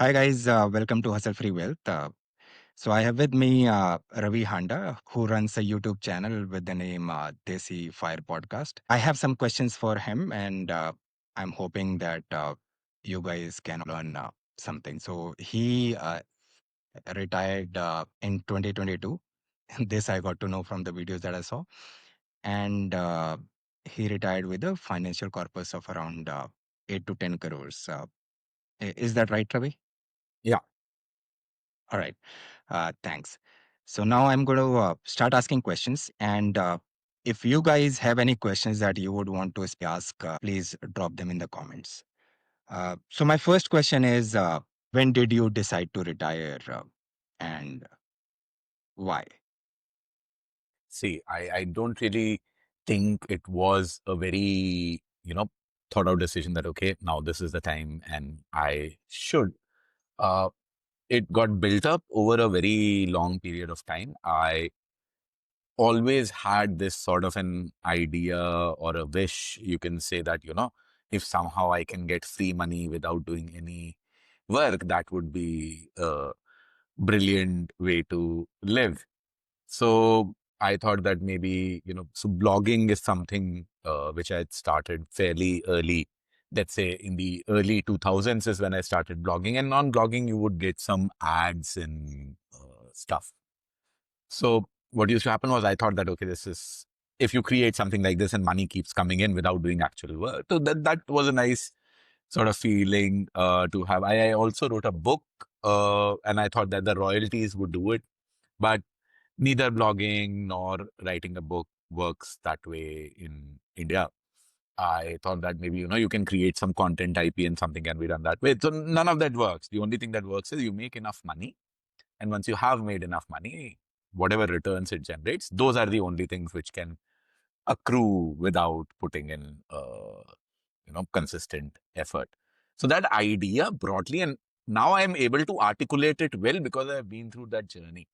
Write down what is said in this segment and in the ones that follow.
Hi guys, welcome to Hustle Free Wealth. So I have with me Ravi Handa, who runs a YouTube channel with the name Desi Fire Podcast. I have some questions for him, and I'm hoping that you guys can learn something. So he retired in 2022. This I got to know from the videos that I saw, and he retired with a financial corpus of around 8 to 10 crores. Is that right, Ravi? Yeah. All right. Thanks. So now I'm going to start asking questions. And if you guys have any questions that you would want to ask, please drop them in the comments. So my first question is, when did you decide to retire and why? See, I don't really think it was a very, thought out decision that, okay, now this is the time and I should. Uh, it got built up over a very long period of time. I always had this sort of an idea or a wish, you can say that, if somehow I can get free money without doing any work, that would be a brilliant way to live. So I thought that maybe, so blogging is something which I had started fairly early. Let's say in the early 2000s is when I started blogging. And on blogging, you would get some ads and stuff. So what used to happen was I thought that, okay, this is, if you create something like this and money keeps coming in without doing actual work. So that was a nice sort of feeling to have. I also wrote a book and I thought that the royalties would do it. But neither blogging nor writing a book works that way in India. I thought that maybe, you can create some content IP and something can be done that way. So none of that works. The only thing that works is you make enough money. And once you have made enough money, whatever returns it generates, those are the only things which can accrue without putting in, consistent effort. So that idea broadly, and now I'm able to articulate it well because I've been through that journey.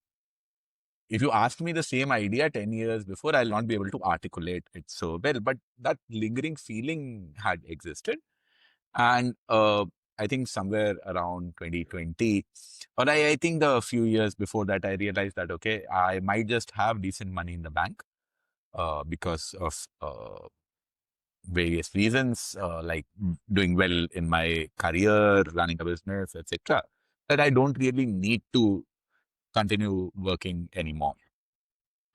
If you asked me the same idea 10 years before, I'll not be able to articulate it so well. But that lingering feeling had existed. And I think somewhere around 2020, or I think the few years before that, I realized that, okay, I might just have decent money in the bank because of various reasons, like doing well in my career, running a business, etc. That I don't really need to continue working anymore.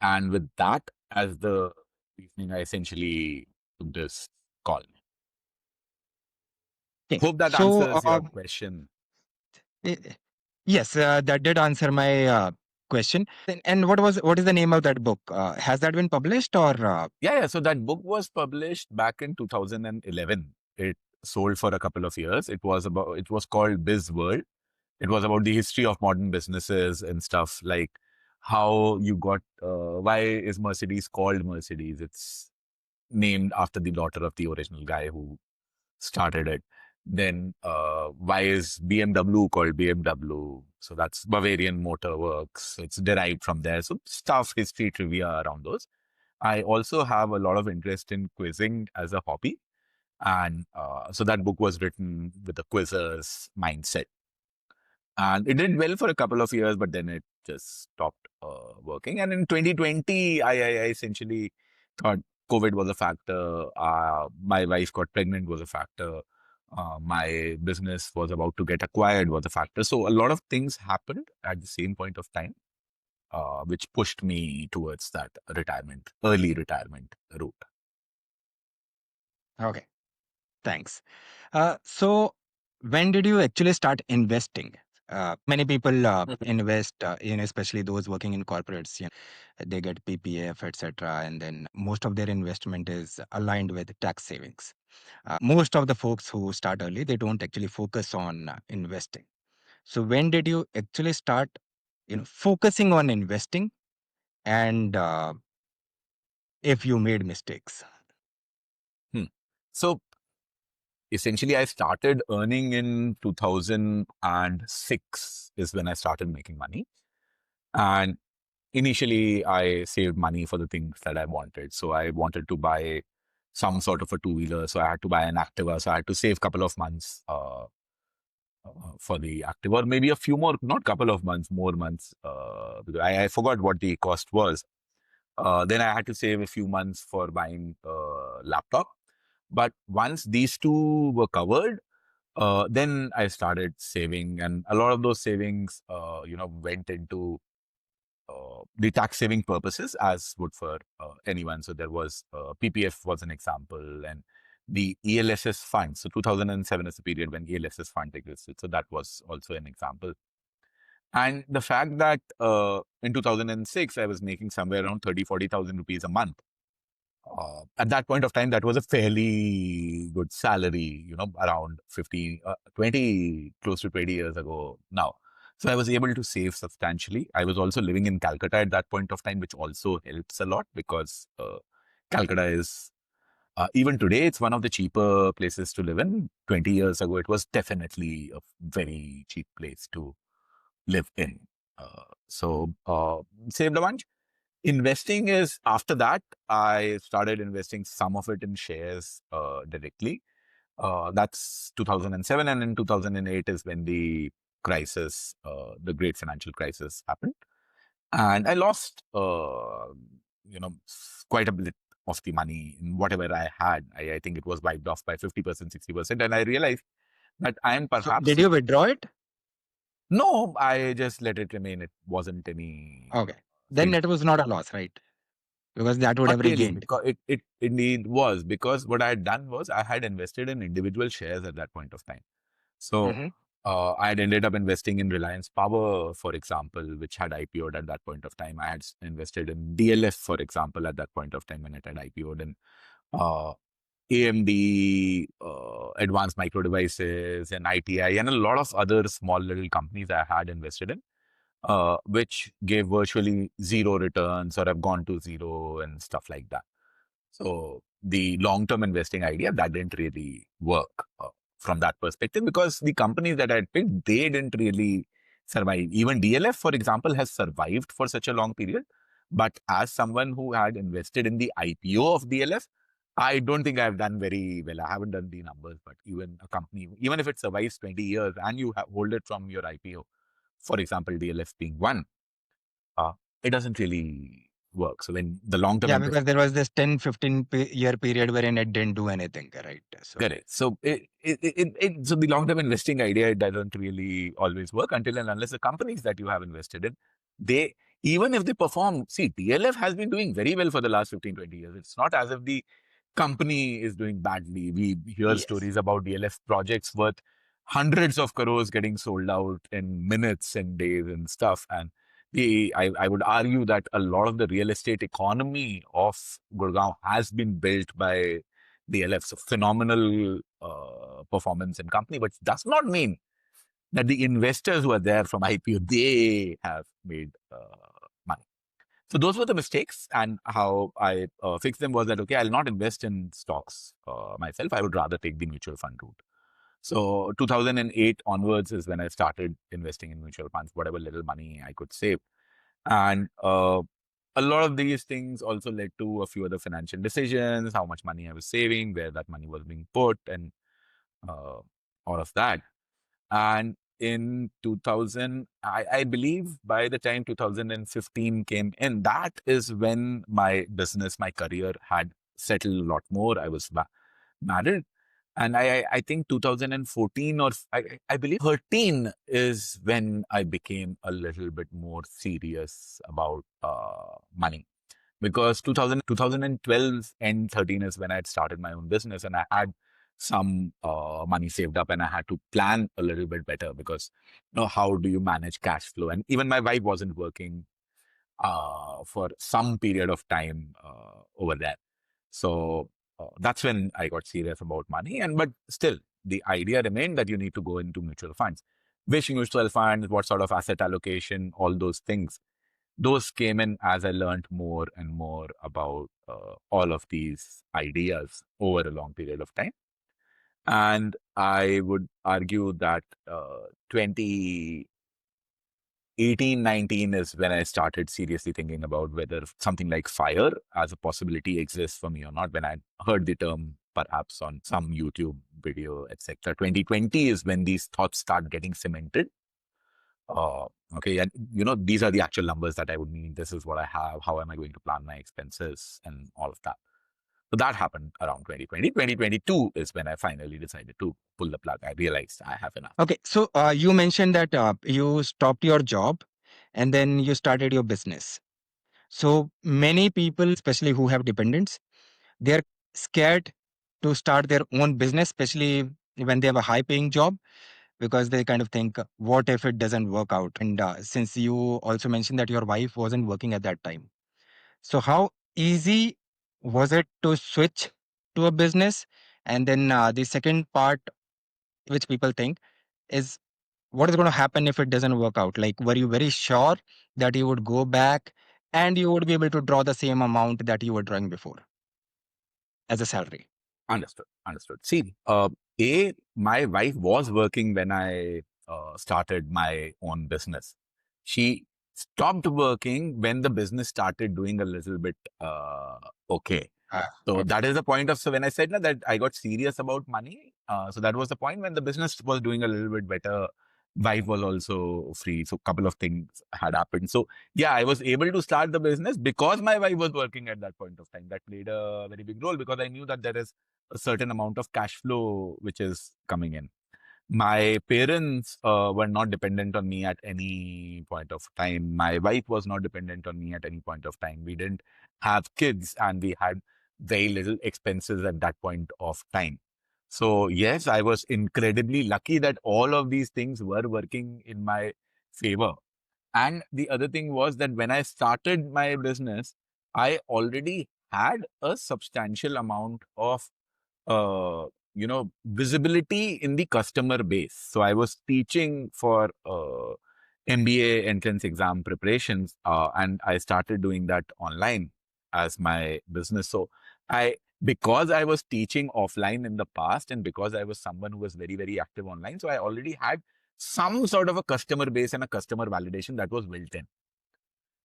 And with that as the reasoning, I essentially took this call. Okay. Hope that So, answers your question. eh, yes, that did answer my question. And what is the name of that book? Has that been published or? Yeah. So that book was published back in 2011. It sold for a couple of years. It was called Biz World. It was about the history of modern businesses and stuff like how you got, why is Mercedes called Mercedes? It's named after the daughter of the original guy who started it. Then why is BMW called BMW? So that's Bavarian Motor Works. It's derived from there. So stuff, history, trivia around those. I also have a lot of interest in quizzing as a hobby. And so that book was written with a quizzer's mindset. And it did well for a couple of years, but then it just stopped working. And in 2020, I essentially thought COVID was a factor. My wife got pregnant was a factor. My business was about to get acquired was a factor. So a lot of things happened at the same point of time, which pushed me towards that early retirement route. Okay. Thanks. So, when did you actually start investing? Many people invest, especially those working in corporates. They get PPF, etc., and then most of their investment is aligned with tax savings. Most of the folks who start early, they don't actually focus on investing. So, when did you actually start, focusing on investing, and if you made mistakes? Hmm. So essentially, I started earning in 2006 is when I started making money. And initially, I saved money for the things that I wanted. So I wanted to buy some sort of a two-wheeler. So I had to buy an Activa. So I had to save a couple of months for the active, or maybe a few more, not couple of months, more months. Because I forgot what the cost was. Then I had to save a few months for buying a laptop. But once these two were covered, then I started saving, and a lot of those savings, went into the tax saving purposes, as would for anyone. So there was PPF was an example, and the ELSS fund. So 2007 is the period when ELSS fund existed. So that was also an example. And the fact that in 2006, I was making somewhere around 40,000 rupees a month. At that point of time, that was a fairly good salary, around 15, 20, close to 20 years ago now. So I was able to save substantially. I was also living in Calcutta at that point of time, which also helps a lot because Calcutta is, even today, it's one of the cheaper places to live in. 20 years ago, it was definitely a very cheap place to live in. So saved a bunch. Investing is after that, I started investing some of it in shares directly. That's 2007. And in 2008 is when the crisis, the great financial crisis happened. And I lost, quite a bit of the money in whatever I had. I think it was wiped off by 50%, 60%. And I realized that I am So perhaps, did you withdraw it? no, I just let it remain. It wasn't any Okay. Then field. it was not a loss, right? Because that would Not have really, regained. because it indeed was, because what I had done was I had invested in individual shares at that point of time. So Hmm. I had ended up investing in Reliance Power, for example, which had IPO'd at that point of time. I had invested in DLF, for example, at that point of time when it had IPO'd, and uh, AMD, Advanced Micro Devices, and ITI, and a lot of other small little companies I had invested in, which gave virtually zero returns or have gone to zero and stuff like that. So the long-term investing idea, that didn't really work from that perspective, because the companies that I had picked, they didn't really survive. Even DLF, for example, has survived for such a long period. But as someone who had invested in the IPO of DLF, I don't think I've done very well. I haven't done the numbers, but even a company, even if it survives 20 years and you hold it from your IPO, for example, DLF being one, uh, it doesn't really work. So when the long-term Yeah, invest because there was this 10, 15 year period wherein it didn't do anything, right? So, Correct. So so the long-term investing idea, it doesn't really always work until and unless the companies that you have invested in, they, even if they perform, see, DLF has been doing very well for the last 15, 20 years. It's not as if the company is doing badly. We hear yes. stories about DLF projects worth hundreds of crores getting sold out in minutes and days and stuff. And I would argue that a lot of the real estate economy of Gurgaon has been built by DLF. So phenomenal performance and company, but does not mean that the investors who are there from IPO, they have made money. So those were the mistakes, and how I fixed them was that, okay, I'll not invest in stocks myself. I would rather take the mutual fund route. So 2008 onwards is when I started investing in mutual funds, whatever little money I could save. And a lot of these things also led to a few other financial decisions, how much money I was saving, where that money was being put, and uh, all of that. And in 2000, I believe by the time 2015 came in, that is when my business, my career had settled a lot more. I was married. And I think 2014 or I believe 13 is when I became a little bit more serious about money, because 2012 and 13 is when I had started my own business, and I had some money saved up, and I had to plan a little bit better, because how do you manage cash flow? And even my wife wasn't working for some period of time over there. So that's when I got serious about money. And but still, the idea remained that you need to go into mutual funds. Which mutual funds, what sort of asset allocation, all those things. Those came in as I learned more and more about all of these ideas over a long period of time. And I would argue that 2018, 19 is when I started seriously thinking about whether something like fire as a possibility exists for me or not. When I heard the term perhaps on some YouTube video, etc. 2020 is when these thoughts start getting cemented. Uh, okay, and these are the actual numbers that I would need. This is what I have. How am I going to plan my expenses and all of that? So that happened around 2020. 2022 is when I finally decided to pull the plug. I realized I have enough. Okay, so you mentioned that you stopped your job and then you started your business. So many people, especially who have dependents, they're scared to start their own business, especially when they have a high paying job, because they kind of think, what if it doesn't work out? And since you also mentioned that your wife wasn't working at that time, so how easy was it to switch to a business? And then the second part, which people think, is what is going to happen if it doesn't work out? Like, were you very sure that you would go back and you would be able to draw the same amount that you were drawing before as a salary? Understood. Understood. See, my wife was working when I started my own business. She stopped working when the business started doing a little bit okay. So Okay. that is the point of, so when I said that I got serious about money, so that was the point when the business was doing a little bit better. Wife was also free. So a couple of things had happened. So yeah, I was able to start the business because my wife was working at that point of time. That played a very big role because I knew that there is a certain amount of cash flow which is coming in. My parents were not dependent on me at any point of time. My wife was not dependent on me at any point of time. We didn't have kids and we had very little expenses at that point of time. So, yes, I was incredibly lucky that all of these things were working in my favor. And the other thing was that when I started my business, I already had a substantial amount of uh, visibility in the customer base. So I was teaching for MBA entrance exam preparations, and I started doing that online as my business. So because I was teaching offline in the past, and because I was someone who was very, very active online, so I already had some sort of a customer base and a customer validation that was built in.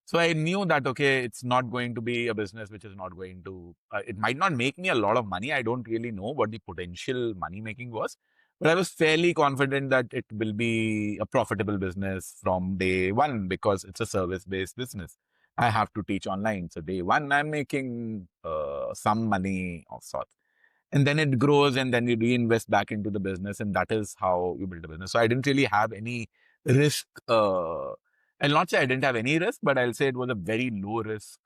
So I knew that, okay, it's not going to be a business which is not going to, it might not make me a lot of money. I don't really know what the potential money making was, but I was fairly confident that it will be a profitable business from day one because it's a service based business. I have to teach online. So day one, I'm making some money of sorts. And then it grows and then you reinvest back into the business. And that is how you build a business. So I didn't really have any risk. I'll not say I didn't have any risk, but I'll say it was a very low risk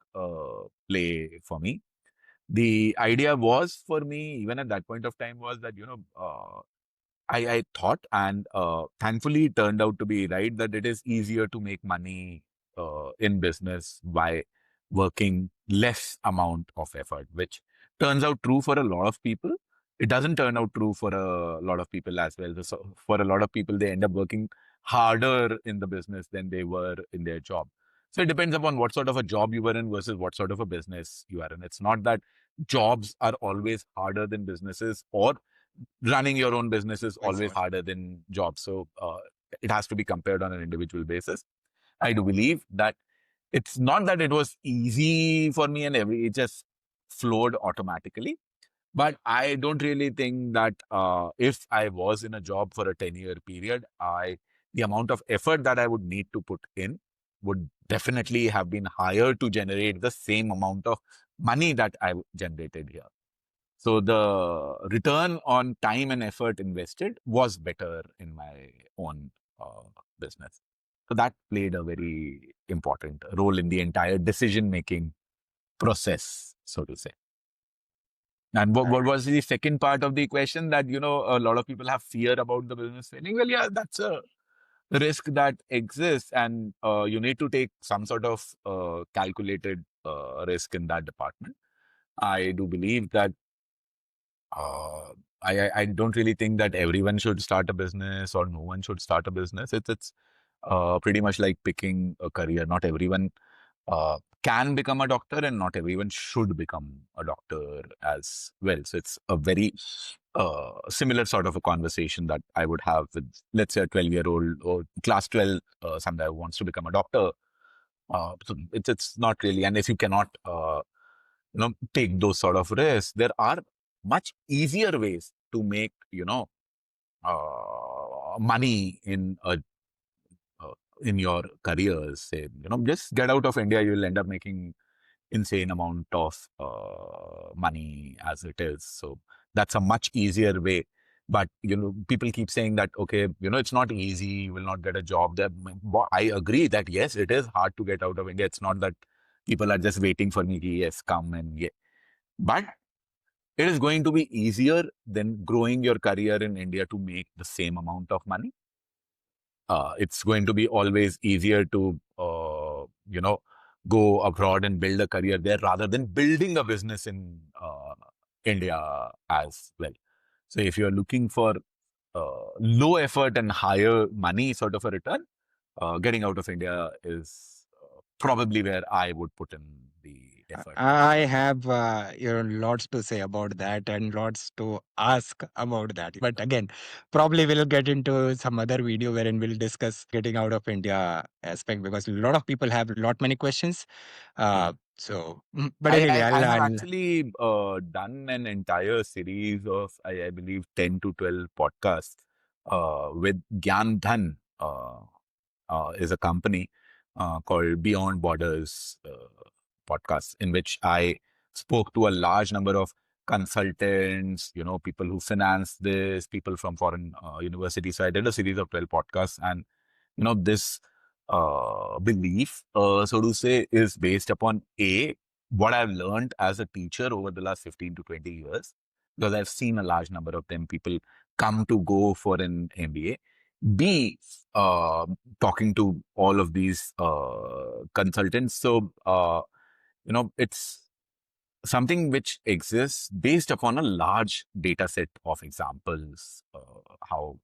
play for me. The idea was for me, even at that point of time, was that, I thought, and thankfully it turned out to be right, that it is easier to make money in business by working less amount of effort, which turns out true for a lot of people. It doesn't turn out true for a lot of people as well. So for a lot of people, they end up working harder in the business than they were in their job. So it depends upon what sort of a job you were in versus what sort of a business you are in. It's not that jobs are always harder than businesses, or running your own business is Vice always versa. harder than jobs. So it has to be compared on an individual basis. I do believe that it's not that it was easy for me and it just flowed automatically. But I don't really think that if I was in a job for a 10-year period, the amount of effort that I would need to put in would definitely have been higher to generate the same amount of money that I generated here. So the return on time and effort invested was better in my own business. So that played a very important role in the entire decision making process, so to say. And what Right. was the second part of the question, that, a lot of people have fear about the business failing? Well, yeah, that's a risk that exists, and you need to take some sort of calculated risk in that department. I do believe that Uh, I don't really think that everyone should start a business or no one should start a business. It's pretty much like picking a career. Not everyone can become a doctor, and not everyone should become a doctor as well. So it's a very similar sort of a conversation that I would have with, let's say, a 12-year-old or class 12, somebody who wants to become a doctor. So it's not really, and if you cannot take those sort of risks, there are much easier ways to make, money in your careers. Say, just get out of India, you'll end up making insane amount of money as it is. So that's a much easier way. But people keep saying that, okay, it's not easy, you will not get a job there. I agree that yes, it is hard to get out of India. It's not that people are just waiting for me, yes, come and yeah. But it is going to be easier than growing your career in India to make the same amount of money. It's going to be always easier to, go abroad and build a career there rather than building a business in India as well. So if you're looking for low effort and higher money sort of a return, getting out of India is probably where I would put in the effort. I have lots to say about that and lots to ask about that. But again, probably we'll get into some other video wherein we'll discuss getting out of India aspect because a lot of people have lot many questions. Yeah. But I, anyway, I, I have I'll actually done an entire series of, I believe, 10 to 12 podcasts with Gyan Dhan, is a company called Beyond Borders podcast, in which I spoke to a large number of consultants, people who finance this, people from foreign universities. So I did a series of 12 podcasts, and this belief, so to say, is based upon what I've learned as a teacher over the last 15 to 20 years, because I've seen a large number of them, people come to go for an MBA. B, talking to all of these consultants. So, it's something which exists based upon a large data set of examples, how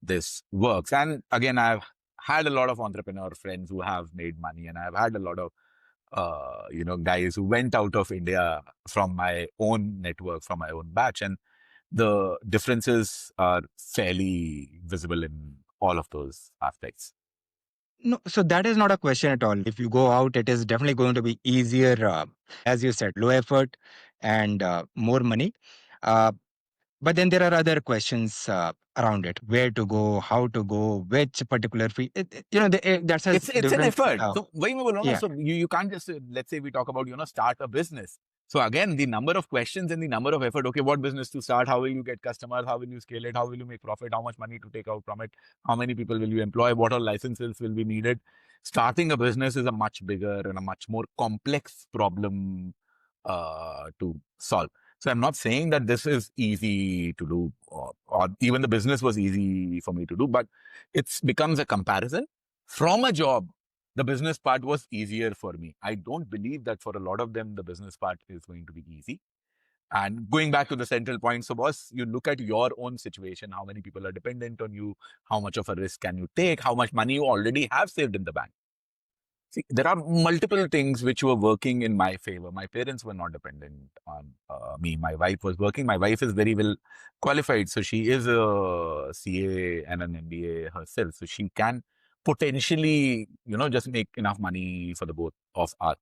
this works. And again, I've had a lot of entrepreneur friends who have made money, and I've had a lot of guys who went out of India from my own network, from my own batch, and the differences are fairly visible in all of those aspects. no, so that is not a question at all. If you go out, it is definitely going to be easier, as you said, low effort and more money. Uh, But then there are other questions around it: where to go, how to go, which particular fee. That's a It's an different. effort. So वही मैं बोल रहा हूँ ना, Yeah. so you can't just let's say we talk about start a business. So again, the number of questions and the number of effort. Okay, what business to start? How will you get customers? How will you scale it? How will you make profit? How much money to take out from it? How many people will you employ? What all licenses will be needed? Starting a business is a much bigger and a much more complex problem to solve. So I'm not saying that this is easy to do, or even the business was easy for me to do, but it becomes a comparison. From a job, the business part was easier for me. I don't believe that for a lot of them, the business part is going to be easy. And going back to the central point, so boss, you look at your own situation, how many people are dependent on you, how much of a risk can you take, how much money you already have saved in the bank. See, there are multiple things which were working in my favor. My parents were not dependent on me. My wife was working. My wife is very well qualified. So she is a CA and an MBA herself. So she can potentially, just make enough money for the both of us.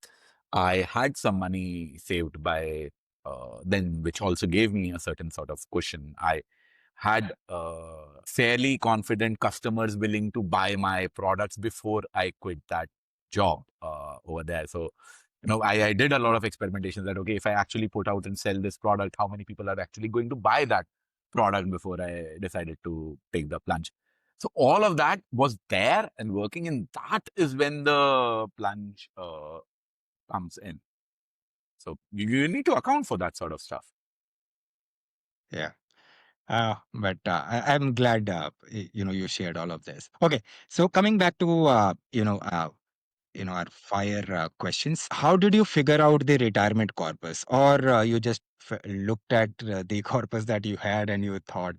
I had some money saved by then, which also gave me a certain sort of cushion. I had fairly confident customers willing to buy my products before I quit that job over there. So, I did a lot of experimentation that, okay, if I actually put out and sell this product, how many people are actually going to buy that product before I decided to take the plunge? So all of that was there and working, and that is when the plunge comes in. So you need to account for that sort of stuff. Yeah. But I'm glad you shared all of this. Okay, so coming back to our fire questions. How did you figure out the retirement corpus, or you just looked at the corpus that you had and you thought,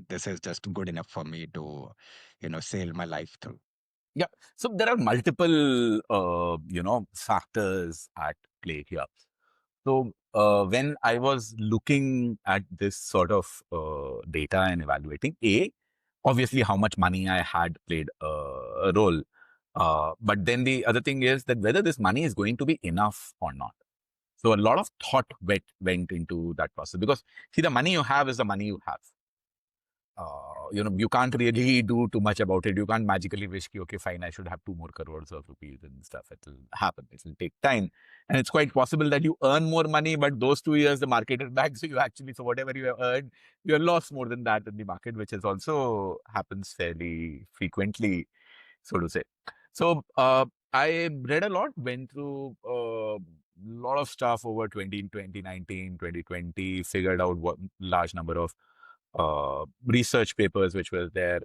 this is just good enough for me to sail my life through? Yeah. So there are multiple, factors at play here. So when I was looking at this sort of data and evaluating, obviously how much money I had played a role. But then the other thing is that whether this money is going to be enough or not. So a lot of thought went into that process, because see, the money you have is the money you have. You can't really do too much about it. You can't magically wish, okay, fine, I should have 2 more crores of rupees and stuff. It will happen. It will take time. And it's quite possible that you earn more money, but those 2 years, the market is back. So whatever you have earned, you have lost more than that in the market, which is also happens fairly frequently, so to say. So I read a lot, went through a lot of stuff over 2019, 2020, figured out what large number of research papers which were there.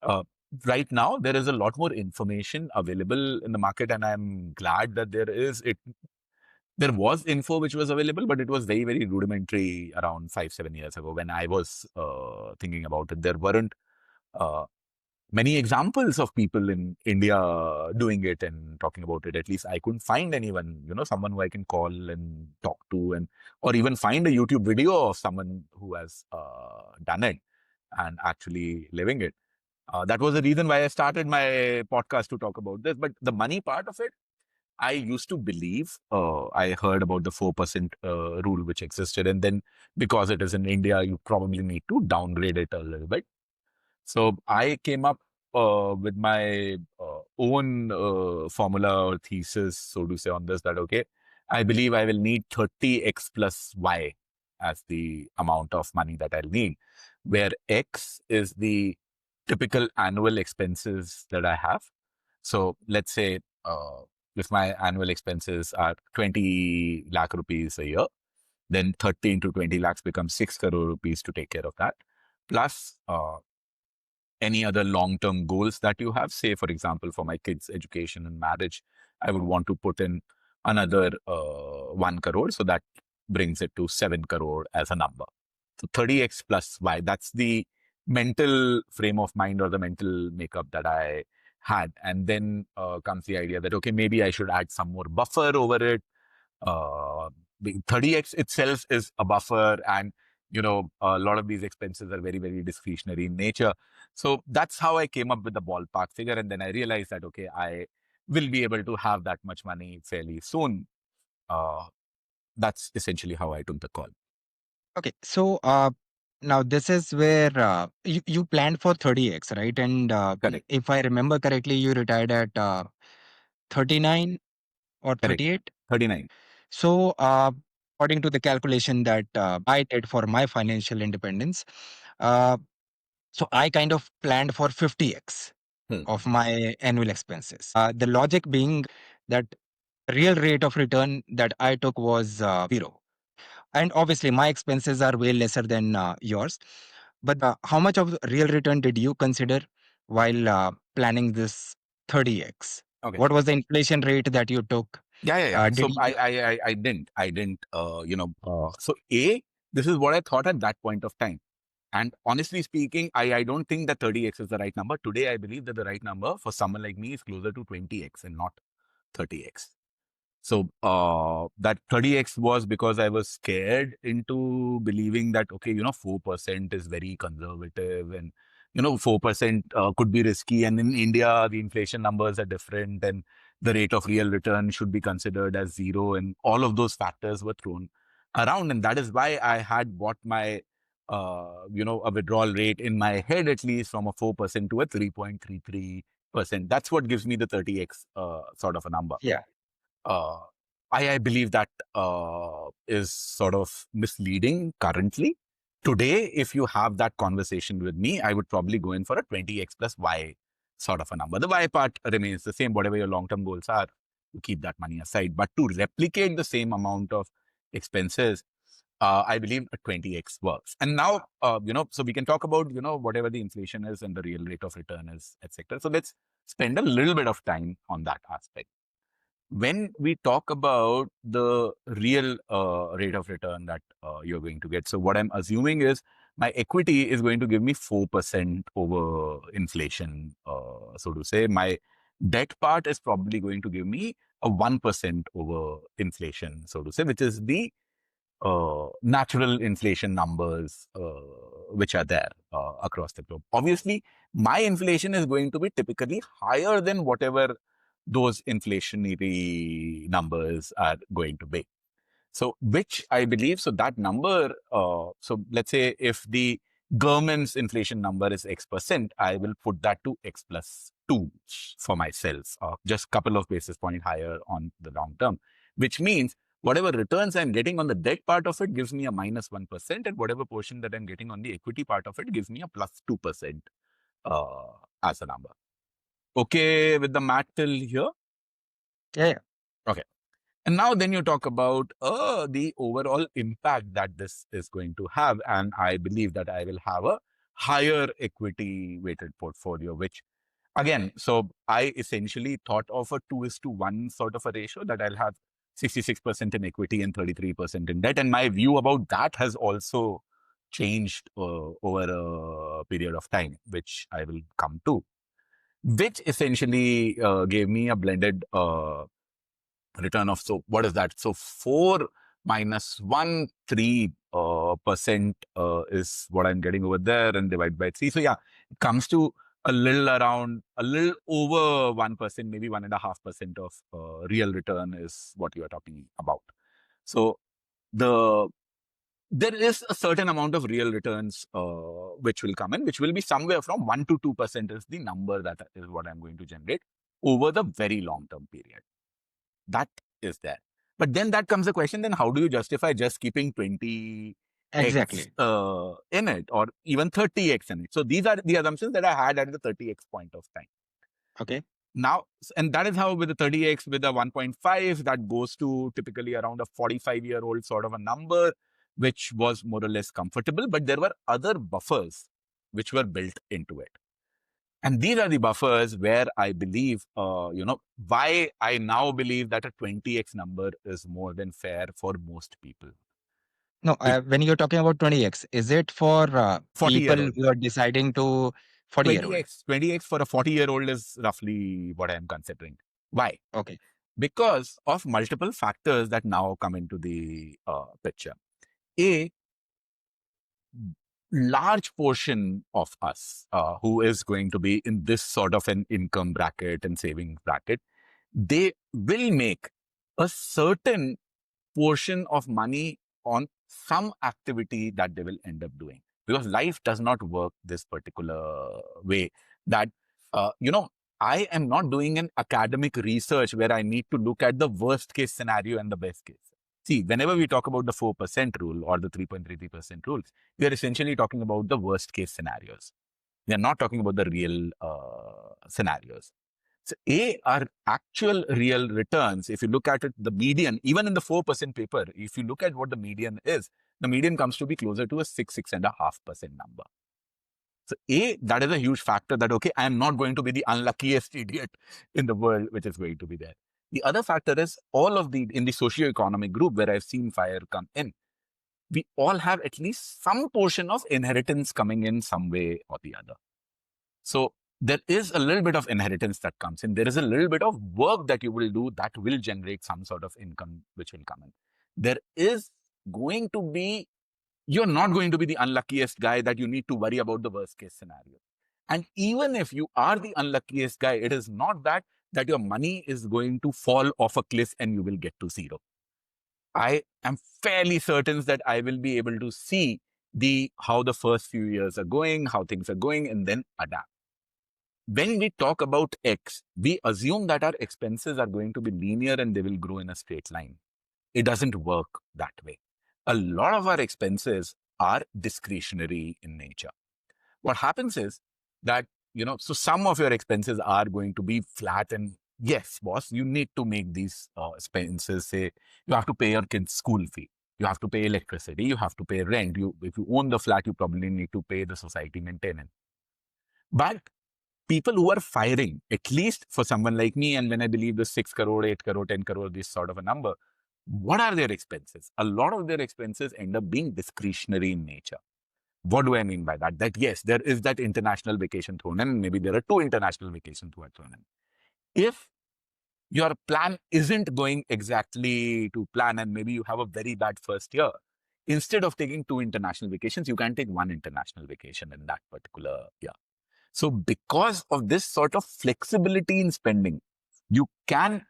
Uh, right now, there is a lot more information available in the market, and I'm glad that there is. There was info which was available, but it was very, very rudimentary around 5, 7 years ago when I was thinking about it. There weren't uh, many examples of people in India doing it and talking about it. At least I couldn't find anyone, someone who I can call and talk to, and or even find a YouTube video of someone who has done it and actually living it. That was the reason why I started my podcast to talk about this. But the money part of it, I used to believe. I heard about the 4% rule which existed, and then because it is in India, you probably need to downgrade it a little bit. So I came up with my own formula or thesis, so to say, on this, that, okay, I believe I will need 30x plus y as the amount of money that I'll need, where x is the typical annual expenses that I have. So let's say if my annual expenses are 20 lakh rupees a year, then 13 to 20 lakhs becomes 6 crore rupees to take care of that. Plus, any other long-term goals that you have. Say, for example, for my kids' education and marriage, I would want to put in another 1 crore. So that brings it to 7 crore as a number. So 30x plus y, that's the mental frame of mind or the mental makeup that I had. And then comes the idea that, okay, maybe I should add some more buffer over it. uh, the 30x itself is a buffer, and a lot of these expenses are very, very discretionary in nature. So that's how I came up with the ballpark figure, and then I realized that, okay, I will be able to have that much money fairly soon. uh, that's essentially how I took the call. Okay, so now this is where you planned for 30x, right? And Correct. if I remember correctly, you retired at 39 or Correct. 38. 39. So, according to the calculation that I did for my financial independence, uh, so I kind of planned for 50x Hmm. of my annual expenses. The logic being that real rate of return that I took was zero. And obviously, my expenses are way lesser than yours. But how much of real return did you consider while planning this 30x? Okay. What was the inflation rate that you took? Yeah. Did So you? I didn't. So this is what I thought at that point of time. And honestly speaking, I don't think that 30x is the right number. Today, I believe that the right number for someone like me is closer to 20x and not 30x. So that 30x was because I was scared into believing that, okay, 4% is very conservative, and 4% could be risky. And in India, the inflation numbers are different, and the rate of real return should be considered as zero. And all of those factors were thrown around. And that is why I had bought my, a withdrawal rate in my head, at least from a 4% to a 3.33%. That's what gives me the 30x sort of a number. Yeah. uh, I believe that is sort of misleading currently. Today, if you have that conversation with me, I would probably go in for a 20x plus y sort of a number. The y part remains the same, whatever your long term goals are, you keep that money aside. But to replicate the same amount of expenses, I believe a 20x works. And now, so we can talk about, whatever the inflation is and the real rate of return is, etc. So let's spend a little bit of time on that aspect. When we talk about the real rate of return that you're going to get, so what I'm assuming is my equity is going to give me 4% over inflation, so to say. My debt part is probably going to give me a 1% over inflation, so to say, which is the natural inflation numbers which are there across the globe. Obviously, my inflation is going to be typically higher than whatever those inflationary numbers are going to be. So which I believe, so that number, so let's say if the government's inflation number is X%, I will put that to X plus 2 for myself, just a couple of basis point higher on the long term, which means whatever returns I'm getting on the debt part of it gives me a minus 1%, and whatever portion that I'm getting on the equity part of it gives me a plus 2% as a number. Okay with the math till here? Yeah. Okay. And now then you talk about the overall impact that this is going to have. And I believe that I will have a higher equity weighted portfolio, which again, so I essentially thought of a 2:1 sort of a ratio, that I'll have 66% in equity and 33% in debt. And my view about that has also changed over a period of time, which I will come to, which essentially gave me a blended return of, so what is that? So 4 minus 1, 3% is what I'm getting over there, and divide by 3. So yeah, it comes to a little over 1%, maybe 1.5% of real return is what you are talking about. So there is a certain amount of real returns which will come in, which will be somewhere from 1 to 2% is the number that is what I'm going to generate over the very long term period. That is there. But then that comes the question, then how do you justify just keeping 20x Exactly. in it, or even 30x in it? So these are the assumptions that I had at the 30x point of time. Okay. Now, and that is how with the 30x, with the 1.5, that goes to typically around a 45-year-old sort of a number, which was more or less comfortable, but there were other buffers which were built into it. And these are the buffers where I believe, why I now believe that a 20x number is more than fair for most people. No, Be- when you're talking about 20x, is it for 40 year people old. who are deciding to 40-year-old? 20x for a 40-year-old is roughly what I am considering. Why? Okay. Because of multiple factors that now come into the picture. A large portion of us who is going to be in this sort of an income bracket and saving bracket, they will make a certain portion of money on some activity that they will end up doing, because life does not work this particular way, that I am not doing an academic research where I need to look at the worst case scenario and the best case. See, whenever we talk about the 4% rule or the 3.33% rules, we are essentially talking about the worst case scenarios. We are not talking about the real scenarios. So A are actual real returns. If you look at it, the median, even in the 4% paper, if you look at what the median is, the median comes to be closer to a 6.5% number. So A, that is a huge factor that, okay, I am not going to be the unluckiest idiot in the world, which is going to be there. The other factor is in the socio-economic group where I've seen FIRE come in, we all have at least some portion of inheritance coming in some way or the other. So there is a little bit of inheritance that comes in. There is a little bit of work that you will do that will generate some sort of income which will come in. There is going to be, you're not going to be the unluckiest guy that you need to worry about the worst case scenario. And even if you are the unluckiest guy, it is not that your money is going to fall off a cliff and you will get to zero. I am fairly certain that I will be able to see how the first few years are going, how things are going, and then adapt. When we talk about X, we assume that our expenses are going to be linear and they will grow in a straight line. It doesn't work that way. A lot of our expenses are discretionary in nature. What happens is that, so some of your expenses are going to be flat, and yes, boss, you need to make these expenses. Say, you have to pay your kids' school fee. You have to pay electricity. You have to pay rent. If you own the flat, you probably need to pay the society maintenance. But people who are firing, at least for someone like me, and when I believe the 6 crore, 8 crore, 10 crore, this sort of a number, what are their expenses? A lot of their expenses end up being discretionary in nature. What do I mean by that? That yes, there is that international vacation thrown in. Maybe there are 2 international vacations thrown in. If your plan isn't going exactly to plan, and maybe you have a very bad first year, instead of taking 2 international vacations, you can take 1 international vacation in that particular year. So because of this sort of flexibility in spending, you can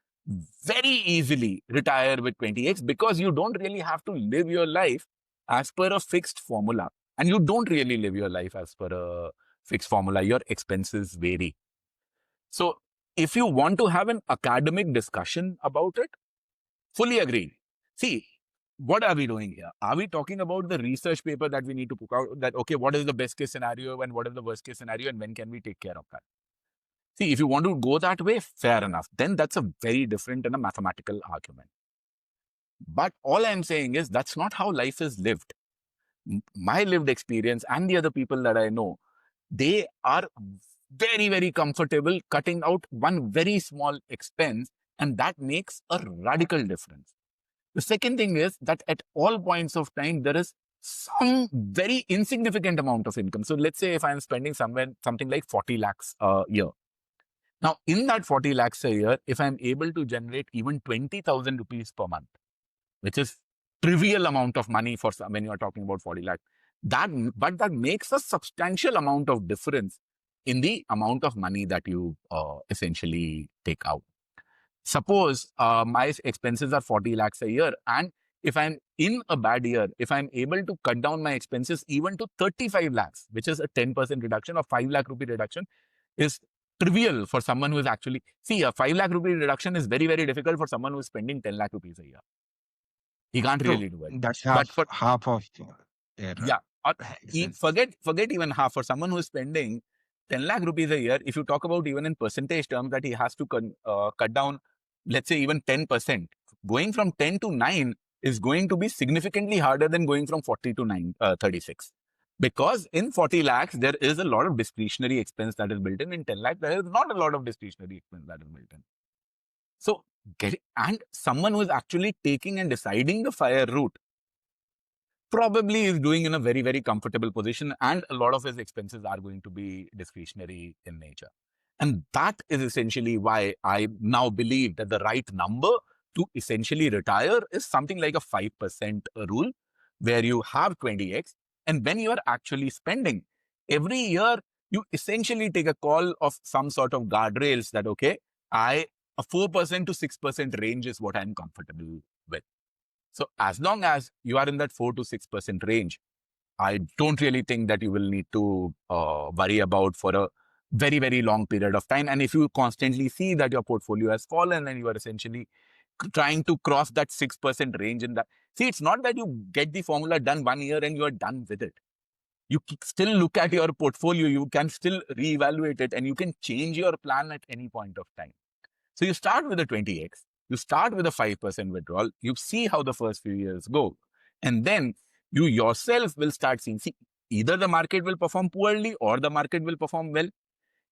very easily retire with 20x because you don't really have to live your life as per a fixed formula. And you don't really live your life as per a fixed formula. Your expenses vary. So if you want to have an academic discussion about it, fully agreed. See, what are we doing here? Are we talking about the research paper that we need to put out that, okay, what is the best case scenario and what is the worst case scenario and when can we take care of that? See, if you want to go that way, fair enough. Then that's a very different and a mathematical argument. But all I'm saying is that's not how life is lived. My lived experience and the other people that I know, they are very, very comfortable cutting out one very small expense, and that makes a radical difference. The second thing is that at all points of time, there is some very insignificant amount of income. So let's say if I'm spending something like 40 lakhs a year. Now, in that 40 lakhs a year, if I'm able to generate even 20,000 rupees per month, which is trivial amount of money for some when you're talking about 40 lakh, but that makes a substantial amount of difference in the amount of money that you essentially take out. Suppose my expenses are 40 lakhs a year, and if I'm in a bad year, if I'm able to cut down my expenses even to 35 lakhs, which is a 10% reduction or 5 lakh rupee reduction, is trivial for someone who is actually, see, a 5 lakh rupee reduction is very, very difficult for someone who is spending 10 lakh rupees a year. He can't True. really do it. That's But for, half of their yeah, or expenses. forget even half. For someone who is spending 10 lakh rupees a year, if you talk about even in percentage terms that he has to cut down, let's say even 10%, going from 10 to 9 is going to be significantly harder than going from 40 to 36. Because in 40 lakhs, there is a lot of discretionary expense that is built in. In 10 lakhs, there is not a lot of discretionary expense that is built in. So, and someone who is actually taking and deciding the fire route probably is doing in a very, very comfortable position, and a lot of his expenses are going to be discretionary in nature. And that is essentially why I now believe that the right number to essentially retire is something like a 5% rule, where you have 20x. And when you are actually spending every year, you essentially take a call of some sort of guardrails that, okay, a 4% to 6% range is what I'm comfortable with. So as long as you are in that 4 to 6% range, I don't really think that you will need to worry about for a very, very long period of time. And if you constantly see that your portfolio has fallen and you are essentially trying to cross that 6% range in that, see, it's not that you get the formula done 1 year and you are done with it. You still look at your portfolio, you can still reevaluate it, and you can change your plan at any point of time. So you start with a 20x, you start with a 5% withdrawal, you see how the first few years go. And then you yourself will start seeing, see, either the market will perform poorly or the market will perform well.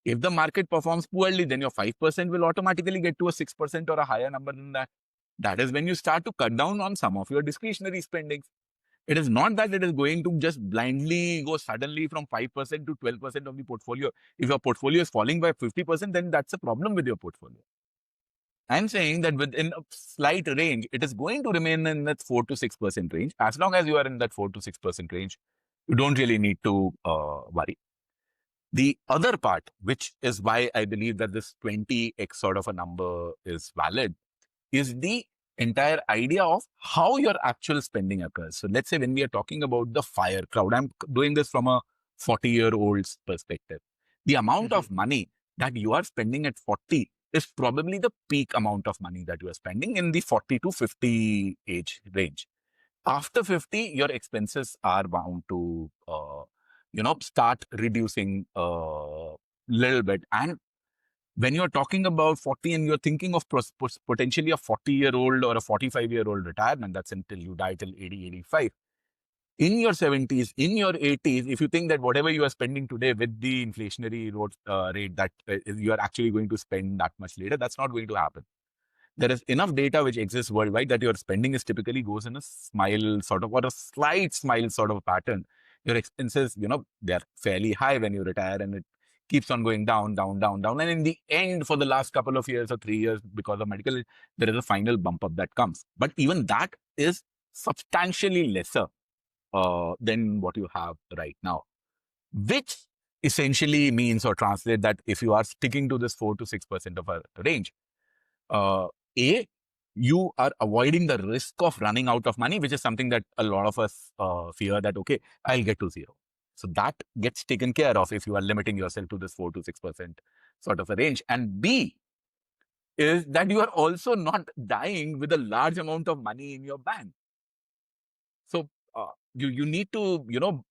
If the market performs poorly, then your 5% will automatically get to a 6% or a higher number than that. That is when you start to cut down on some of your discretionary spendings. It is not that it is going to just blindly go suddenly from 5% to 12% of the portfolio. If your portfolio is falling by 50%, then that's a problem with your portfolio. I'm saying that within a slight range, it is going to remain in that 4 to 6% range. As long as you are in that 4 to 6% range, you don't really need to worry. The other part, which is why I believe that this 20x sort of a number is valid, is the entire idea of how your actual spending occurs. So let's say when we are talking about the fire crowd, I'm doing this from a 40-year-old's perspective. The amount Mhm. of money that you are spending at 40 is probably the peak amount of money that you are spending in the 40 to 50 age range. After 50, your expenses are bound to, start reducing a little bit. And when you're talking about 40 and you're thinking of potentially a 40-year-old or a 45-year-old retirement, that's until you die till 80, 85. In your 70s, in your 80s, if you think that whatever you are spending today with the inflationary rate that you are actually going to spend that much later, that's not going to happen. There is enough data which exists worldwide that your spending is typically goes in a smile sort of or a slight smile sort of pattern. Your expenses, they're fairly high when you retire, and it keeps on going down, down, down, down. And in the end, for the last couple of years or 3 years, because of medical, there is a final bump up that comes. But even that is substantially lesser than what you have right now, which essentially means or translate that if you are sticking to this 4 to 6% of a range, A, you are avoiding the risk of running out of money, which is something that a lot of us fear that, okay, I'll get to zero. So that gets taken care of if you are limiting yourself to this 4 to 6% sort of a range. And B is that you are also not dying with a large amount of money in your bank. So you need to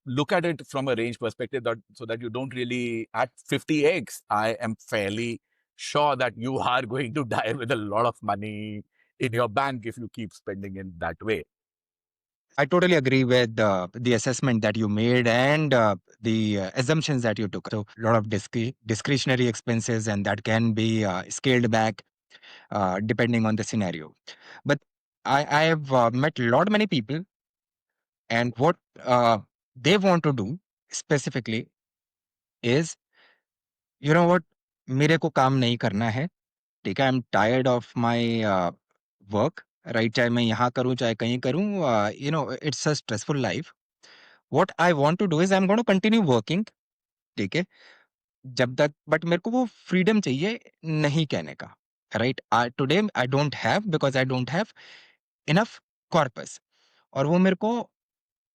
look at it from a range perspective, that so that you don't really at 50x. I am fairly sure that you are going to die with a lot of money in your bank if you keep spending in that way. I totally agree with the assessment that you made and the assumptions that you took. So, a lot of discretionary expenses, and that can be scaled back depending on the scenario. But I have met a lot many people, and what they want to do specifically is, you know what, मेरे को काम नहीं करना है, ठीक है, I am tired of my work, right, चाहे मैं यहाँ करूँ चाहे कहीं करूँ, it's a stressful life, what I want to do is I am going to continue working, ठीक है, जब तक, बट मेरे को वो फ्रीडम चाहिए नहीं कहने का, right, today I don't have, because I don't have enough corpus, और वो मेरे को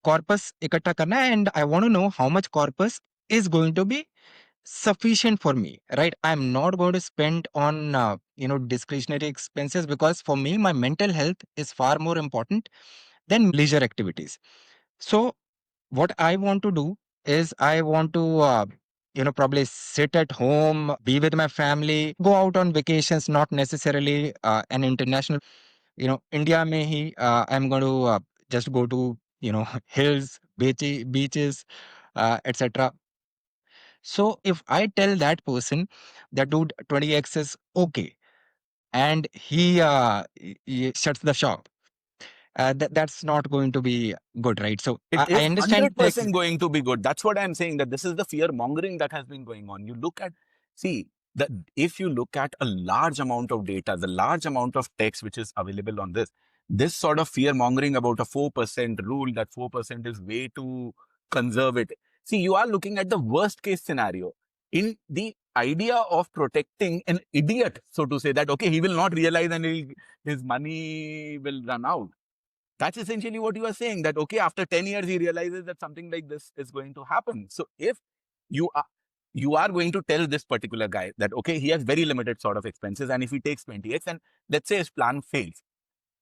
कॉर्पस इकट्ठा करना है, and I want to know how much corpus is going to be sufficient for me, right? I'm not going to spend on discretionary expenses, because for me my mental health is far more important than leisure activities. So what I want to do is I want to probably sit at home, be with my family, go out on vacations, not necessarily an international, India mein hi, I'm going to just go to hills, beaches, etc. So if I tell that person that, dude, 20x is okay, and he shuts the shop, that's not going to be good, right? So It I is understand the 100% going to be good. That's what I'm saying, that this is the fear mongering that has been going on. You look at, see, that if you look at a large amount of data, the large amount of text which is available on this sort of fear mongering about a 4% rule, that 4% is way too conservative. See, you are looking at the worst case scenario in the idea of protecting an idiot, so to say, that, okay, he will not realize and his money will run out. That's essentially what you are saying, that, okay, after 10 years, he realizes that something like this is going to happen. So if you are, you are going to tell this particular guy that, okay, he has very limited sort of expenses, and if he takes 20x and let's say his plan fails,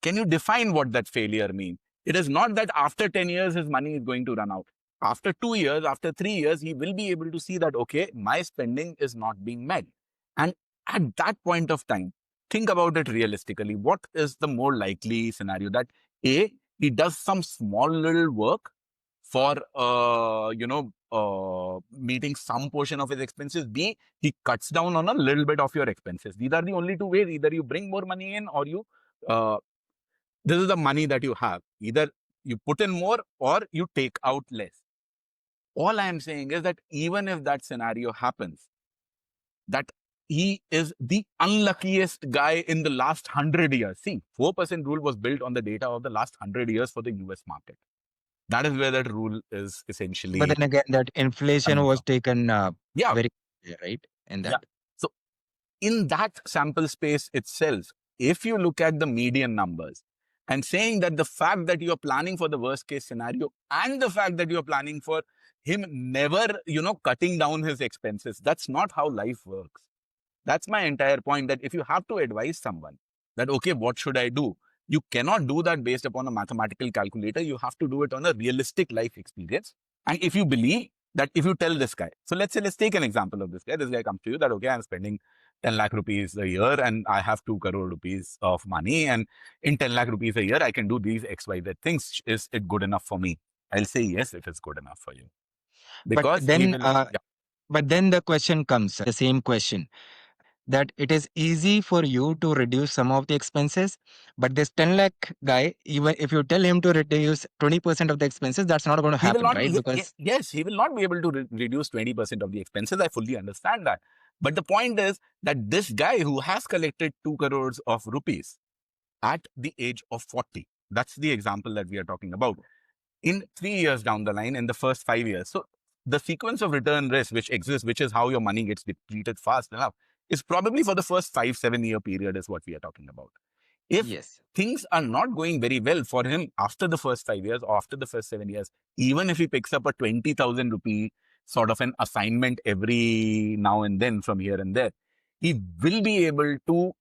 can you define what that failure means? It is not that after 10 years, his money is going to run out. After 2 years, after 3 years, he will be able to see that, okay, my spending is not being met. And at that point of time, think about it realistically. What is the more likely scenario? That A, he does some small little work for, meeting some portion of his expenses. B, he cuts down on a little bit of your expenses. These are the only two ways. Either you bring more money in, or you uh, this is the money that you have. Either you put in more or you take out less. All I am saying is that even if that scenario happens, that he is the unluckiest guy in the last 100 years. See, 4% rule was built on the data of the last 100 years for the US market. That is where that rule is but essentially then again, that inflation coming was from. taken Yeah, very, right, in yeah. that. So in that sample space itself, if you look at the median numbers and saying that the fact that you're planning for the worst case scenario and the fact that you're planning for him never, cutting down his expenses, that's not how life works. That's my entire point, that if you have to advise someone that, okay, what should I do? You cannot do that based upon a mathematical calculator. You have to do it on a realistic life experience. And if you believe that, if you tell this guy, so let's take an example of this guy. This guy comes to you that, okay, I'm spending 10 lakh rupees a year and I have 2 crore rupees of money. And in 10 lakh rupees a year, I can do these XYZ things. Is it good enough for me? I'll say yes, it is good enough for you. But Because he then will, yeah, the question comes, the same question, that it is easy for you to reduce some of the expenses, but this 10 lakh guy, even if you tell him to reduce 20% of the expenses, that's not going to he will happen, not right? be, Because yes, he will not be able to reduce 20% of the expenses. I fully understand that. But the point is that this guy who has collected 2 crores of rupees at the age of 40, that's the example that we are talking about, in 3 years down the line, in the first 5 years. So the sequence of return risk which exists, which is how your money gets depleted fast enough, is probably for the first 5, 7 year period is what we are talking about. If Yes. things are not going very well for him after the first 5 years or after the first 7 years, even if he picks up a 20,000 rupee sort of an assignment every now and then from here and there, he will be able to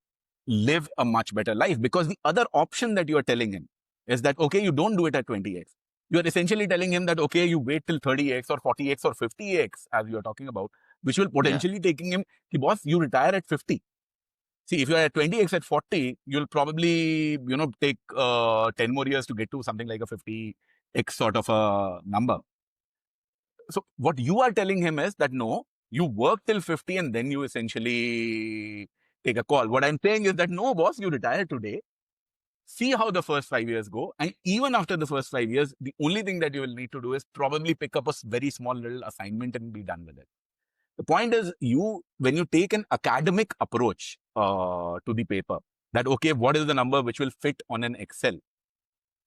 live a much better life, because the other option that you are telling him is that, okay, you don't do it at 20x. You are essentially telling him that, okay, you wait till 30x or 40x or 50x, as you are talking about, which will Yeah. potentially taking him, boss, you retire at 50. See, if you're at 20x at 40, you'll probably, take 10 more years to get to something like a 50x sort of a number. So what you are telling him is that, no, you work till 50 and then you essentially take a call. What I'm saying is that, no, boss, you retire today, see how the first 5 years go. And even after the first 5 years, the only thing that you will need to do is probably pick up a very small little assignment and be done with it. The point is, when you take an academic approach to the paper, that, okay, what is the number which will fit on an Excel?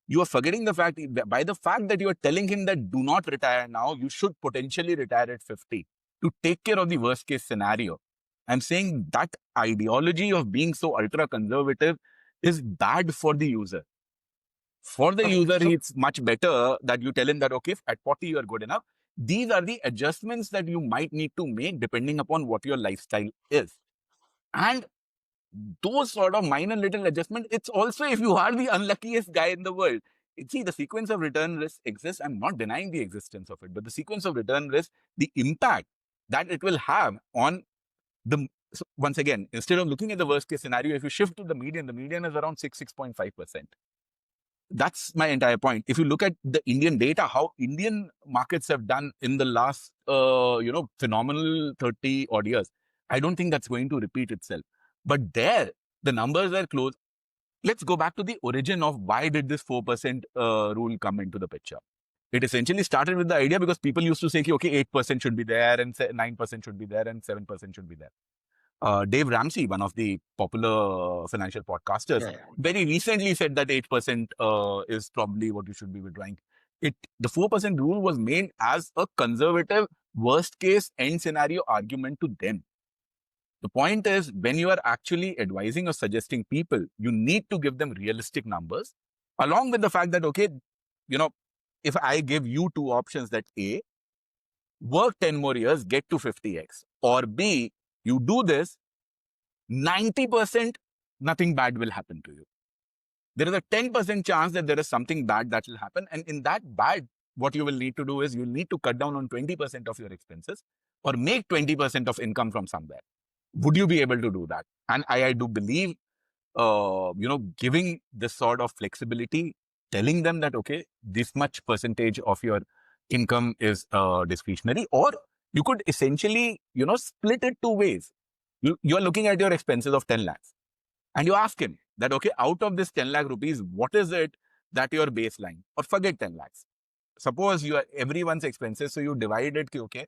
You are forgetting the fact, by the fact that you are telling him that do not retire now, you should potentially retire at 50 to take care of the worst case scenario. I'm saying that ideology of being so ultra conservative is bad for the user. For the Okay. user, So it's much better that you tell him that, okay, at 40, you are good enough. These are the adjustments that you might need to make depending upon what your lifestyle is. And those sort of minor little adjustments, it's also if you are the unluckiest guy in the world. See, the sequence of return risk exists. I'm not denying the existence of it, but the sequence of return risk, the impact that it will have on so once again, instead of looking at the worst case scenario, if you shift to the median is around 6.5%. That's my entire point. If you look at the Indian data, how Indian markets have done in the last, phenomenal 30 odd years, I don't think that's going to repeat itself. But there, the numbers are close. Let's go back to the origin of why did this 4% rule come into the picture. It essentially started with the idea because people used to say, okay, 8% should be there and 9% should be there and 7% should be there. Dave Ramsey, one of the popular financial podcasters, yeah, yeah. very recently said that 8% is probably what you should be withdrawing. The 4% rule was made as a conservative worst case end scenario argument to them. The point is, when you are actually advising or suggesting people, you need to give them realistic numbers, along with the fact that, okay, you know, if I give you two options, that A, work 10 more years, get to 50x, or B, you do this, 90% nothing bad will happen to you. There is a 10% chance that there is something bad that will happen. And in that bad, what you will need to do is you'll need to cut down on 20% of your expenses or make 20% of income from somewhere. Would you be able to do that? And I do believe, giving this sort of flexibility, telling them that, okay, this much percentage of your income is discretionary, or you could essentially, split it two ways. You're looking at your expenses of 10 lakhs and you ask him that, okay, out of this 10 lakh rupees, what is it that your baseline, or forget 10 lakhs. Suppose you are everyone's expenses. So you divide it, okay,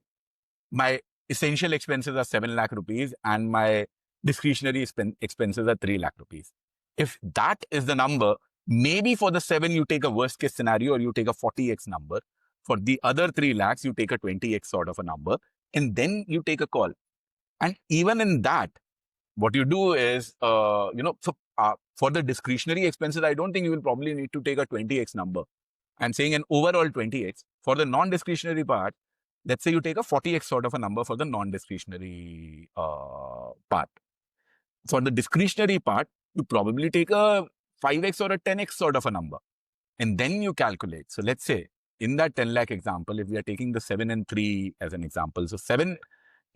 my essential expenses are 7 lakh rupees and my discretionary expenses are 3 lakh rupees. If that is the number, maybe for the 7, you take a worst case scenario or you take a 40x number. For the other 3 lakhs, you take a 20x sort of a number, and then you take a call. And even in that, what you do is, for the discretionary expenses, I don't think you will probably need to take a 20x number. I'm saying an overall 20x. For the non-discretionary part, let's say you take a 40x sort of a number for the non-discretionary part. For the discretionary part, you probably take a 5x or a 10x sort of a number. And then you calculate. So let's say in that 10 lakh example, if we are taking the 7 and 3 as an example, so 7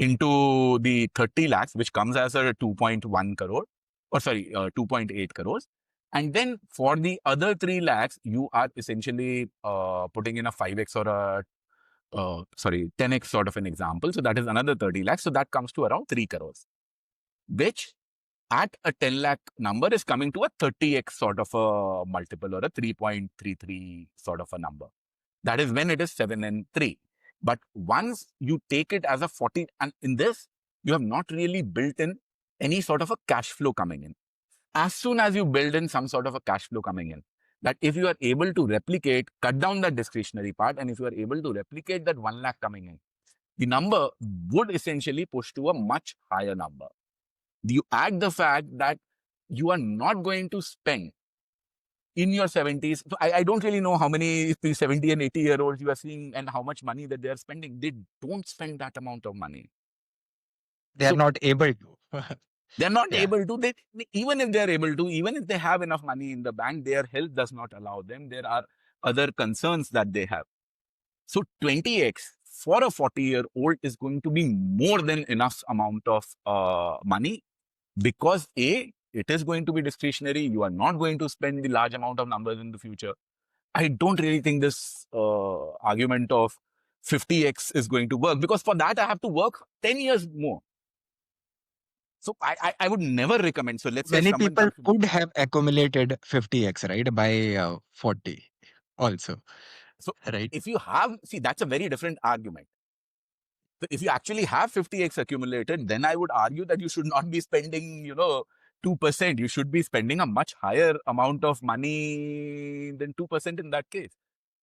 into the 30 lakhs, which comes as a 2.1 crore, or sorry, 2.8 crores. And then for the other 3 lakhs, you are essentially putting in a 5x or a 10x sort of an example. So that is another 30 lakhs. So that comes to around 3 crores, which at a 10 lakh number is coming to a 30x sort of a multiple, or a 3.33 sort of a number. That is when it is 7 and 3. But once you take it as a 40, and in this, you have not really built in any sort of a cash flow coming in. As soon as you build in some sort of a cash flow coming in, that if you are able to replicate, cut down that discretionary part, and if you are able to replicate that 1 lakh coming in, the number would essentially push to a much higher number. You add the fact that you are not going to spend in your 70s. So I don't really know how many 70 and 80-year-olds you are seeing and how much money that they are spending. They don't spend that amount of money. They are So not able to. they're not Yeah. able to. Even if they're able to, even if they have enough money in the bank, their health does not allow them. There are other concerns that they have. So 20x for a 40-year-old is going to be more than enough amount of money, because it is going to be discretionary. You are not going to spend the large amount of numbers in the future. I don't really think this argument of 50x is going to work, because for that I have to work 10 years more. So I would never recommend. So let's say if Many someone people comes to me. could have accumulated 50x, right, by 40 also, So right? if you have, see, that's a very different argument. So if you actually have 50x accumulated, then I would argue that you should not be spending, 2%. You should be spending a much higher amount of money than 2% in that case.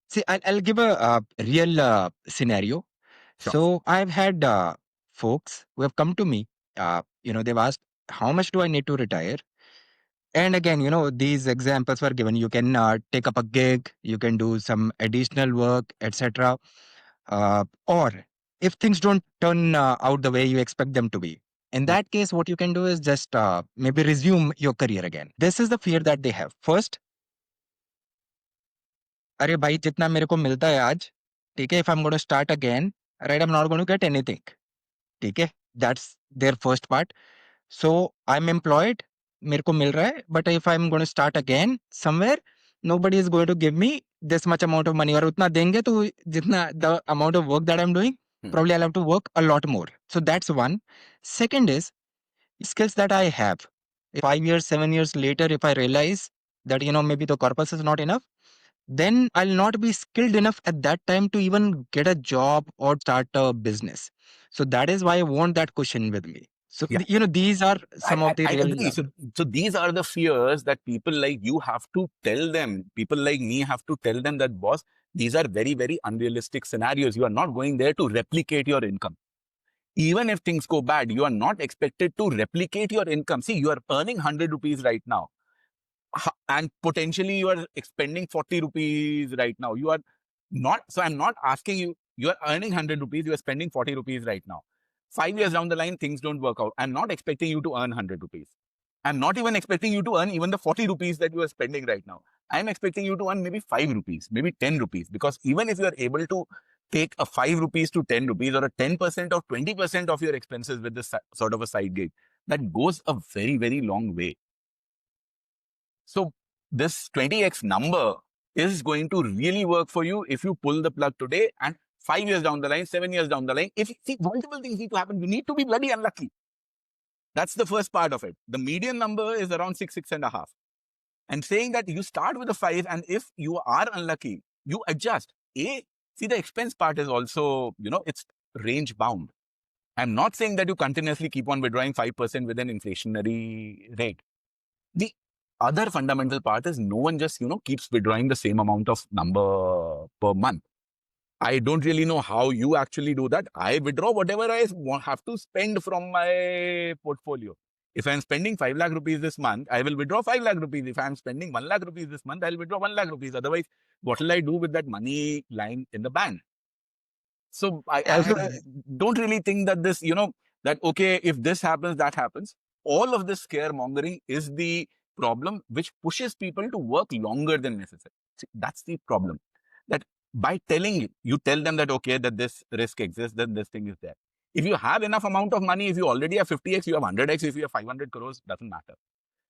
See, I'll give a real scenario. Sure. So I've had folks who have come to me. They've asked, how much do I need to retire? And again, these examples were given. You can take up a gig, you can do some additional work, etc. Or if things don't turn out the way you expect them to be, in Hmm. that case, what you can do is just maybe resume your career again. This is the fear that they have. First, अरे भाई जितना मेरे को मिलता है आज, ठीक है, if I'm going to start again, right, I'm not going to get anything. ठीक है, that's their first part. So I'm employed, मेरे को मिल रहा है, but if I'm going to start again somewhere, nobody is going to give me this much amount of money, और उतना देंगे तो जितना the amount of work that I'm doing, Hmm. probably I'll have to work a lot more. So that's one. Second is skills that I have. 5 years, 7 years later, if I realize that maybe the corpus is not enough, then I'll not be skilled enough at that time to even get a job or start a business. So that is why I want that cushion with me. So, Yeah, these are I, some of I, the I real. agree. So these are the fears that people like you have to tell them. People like me have to tell them that, boss, these are very, very unrealistic scenarios. You are not going there to replicate your income. Even if things go bad, you are not expected to replicate your income. See, you are earning 100 rupees right now, and potentially you are expending 40 rupees right now. You are not, so I'm not asking you, you are earning 100 rupees, you are spending 40 rupees right now. 5 years down the line, things don't work out. I'm not expecting you to earn 100 rupees. I'm not even expecting you to earn even the 40 rupees that you are spending right now. I'm expecting you to earn maybe 5 rupees, maybe 10 rupees, because even if you are able to take a 5 rupees to 10 rupees or a 10% or 20% of your expenses with this sort of a side gig, that goes a very, very long way. So this 20x number is going to really work for you if you pull the plug today, and 5 years down the line, 7 years down the line, if see, multiple things need to happen. You need to be bloody unlucky. That's the first part of it. The median number is around 6.5. And saying that you start with a 5, and if you are unlucky, you adjust. See, the expense part is also, it's range bound. I'm not saying that you continuously keep on withdrawing 5% with an inflationary rate. The other fundamental part is no one just, keeps withdrawing the same amount of number per month. I don't really know how you actually do that. I withdraw whatever I have to spend from my portfolio. If I'm spending 5 lakh rupees this month, I will withdraw 5 lakh rupees. If I'm spending 1 lakh rupees this month, I'll withdraw 1 lakh rupees. Otherwise, what will I do with that money lying in the bank? So I Also, don't really think that this, that, okay, if this happens, that happens. All of this scaremongering is the problem which pushes people to work longer than necessary. See, that's the problem. That by telling you tell them that, okay, that this risk exists, then this thing is there. If you have enough amount of money, if you already have 50x, you have 100x, if you have 500 crores, doesn't matter.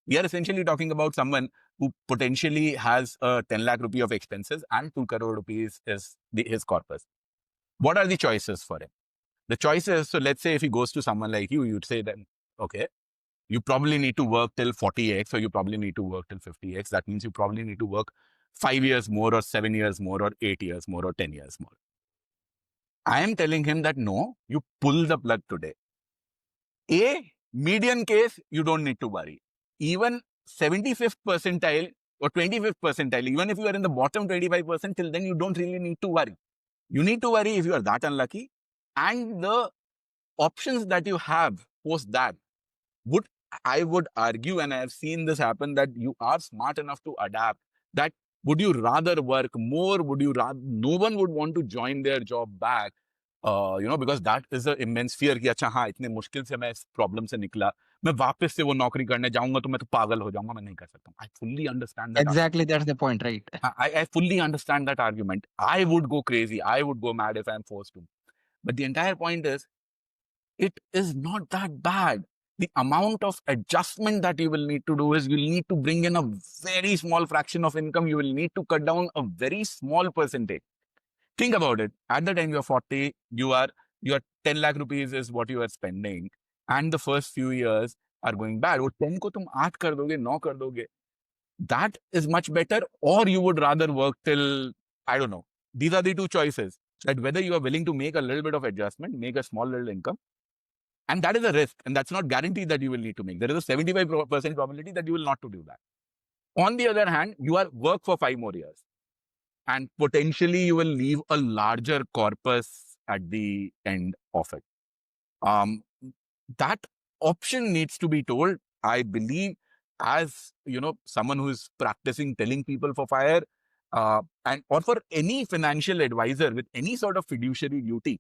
We are essentially talking about someone who potentially has 10 lakh rupee of expenses and 2 crore rupees is his corpus. What are the choices for him? The choices, so let's say if he goes to someone like you, you'd say then, okay, you probably need to work till 40x, or you probably need to work till 50x. That means you probably need to work 5 years more, or 7 years more, or 8 years more, or 10 years more. I am telling him that no, you pull the plug today. Median case, you don't need to worry. Even 75th percentile or 25th percentile, even if you are in the bottom 25%, till then you don't really need to worry. You need to worry if you are that unlucky, and the options that you have post that would I would argue, and I have seen this happen, that you are smart enough to adapt. That would you rather work more? Would you rather? No one would want to join their job back, because that is an immense fear कि अच्छा हाँ इतने मुश्किल से मैं इस problem से निकला, मैं वापस से वो नौकरी करने जाऊंगा तो मैं तो पागल हो जाऊंगा, मैं नहीं कर सकता. I fully understand that. Exactly, that's the point, right? I fully understand that argument. I would go crazy. I would go mad if I'm forced to. But the entire point is, it is not that bad. The amount of adjustment that you will need to do is, you'll need to bring in a very small fraction of income. You will need to cut down a very small percentage. Think about it. At the time you're 40, your 10 lakh rupees is what you are spending. And the first few years are going bad. वो 10 को तुम 8 कर दोगे, 9 कर दोगे. That is much better. Or you would rather work till, I don't know. These are the two choices. That whether you are willing to make a little bit of adjustment, make a small little income, and that is a risk, and that's not guaranteed that you will need to make. There is a 75% probability that you will not to do that. On the other hand, you are work for 5 more years, and potentially you will leave a larger corpus at the end of it. That option needs to be told. I believe, as someone who is practicing telling people for fire, and or for any financial advisor with any sort of fiduciary duty,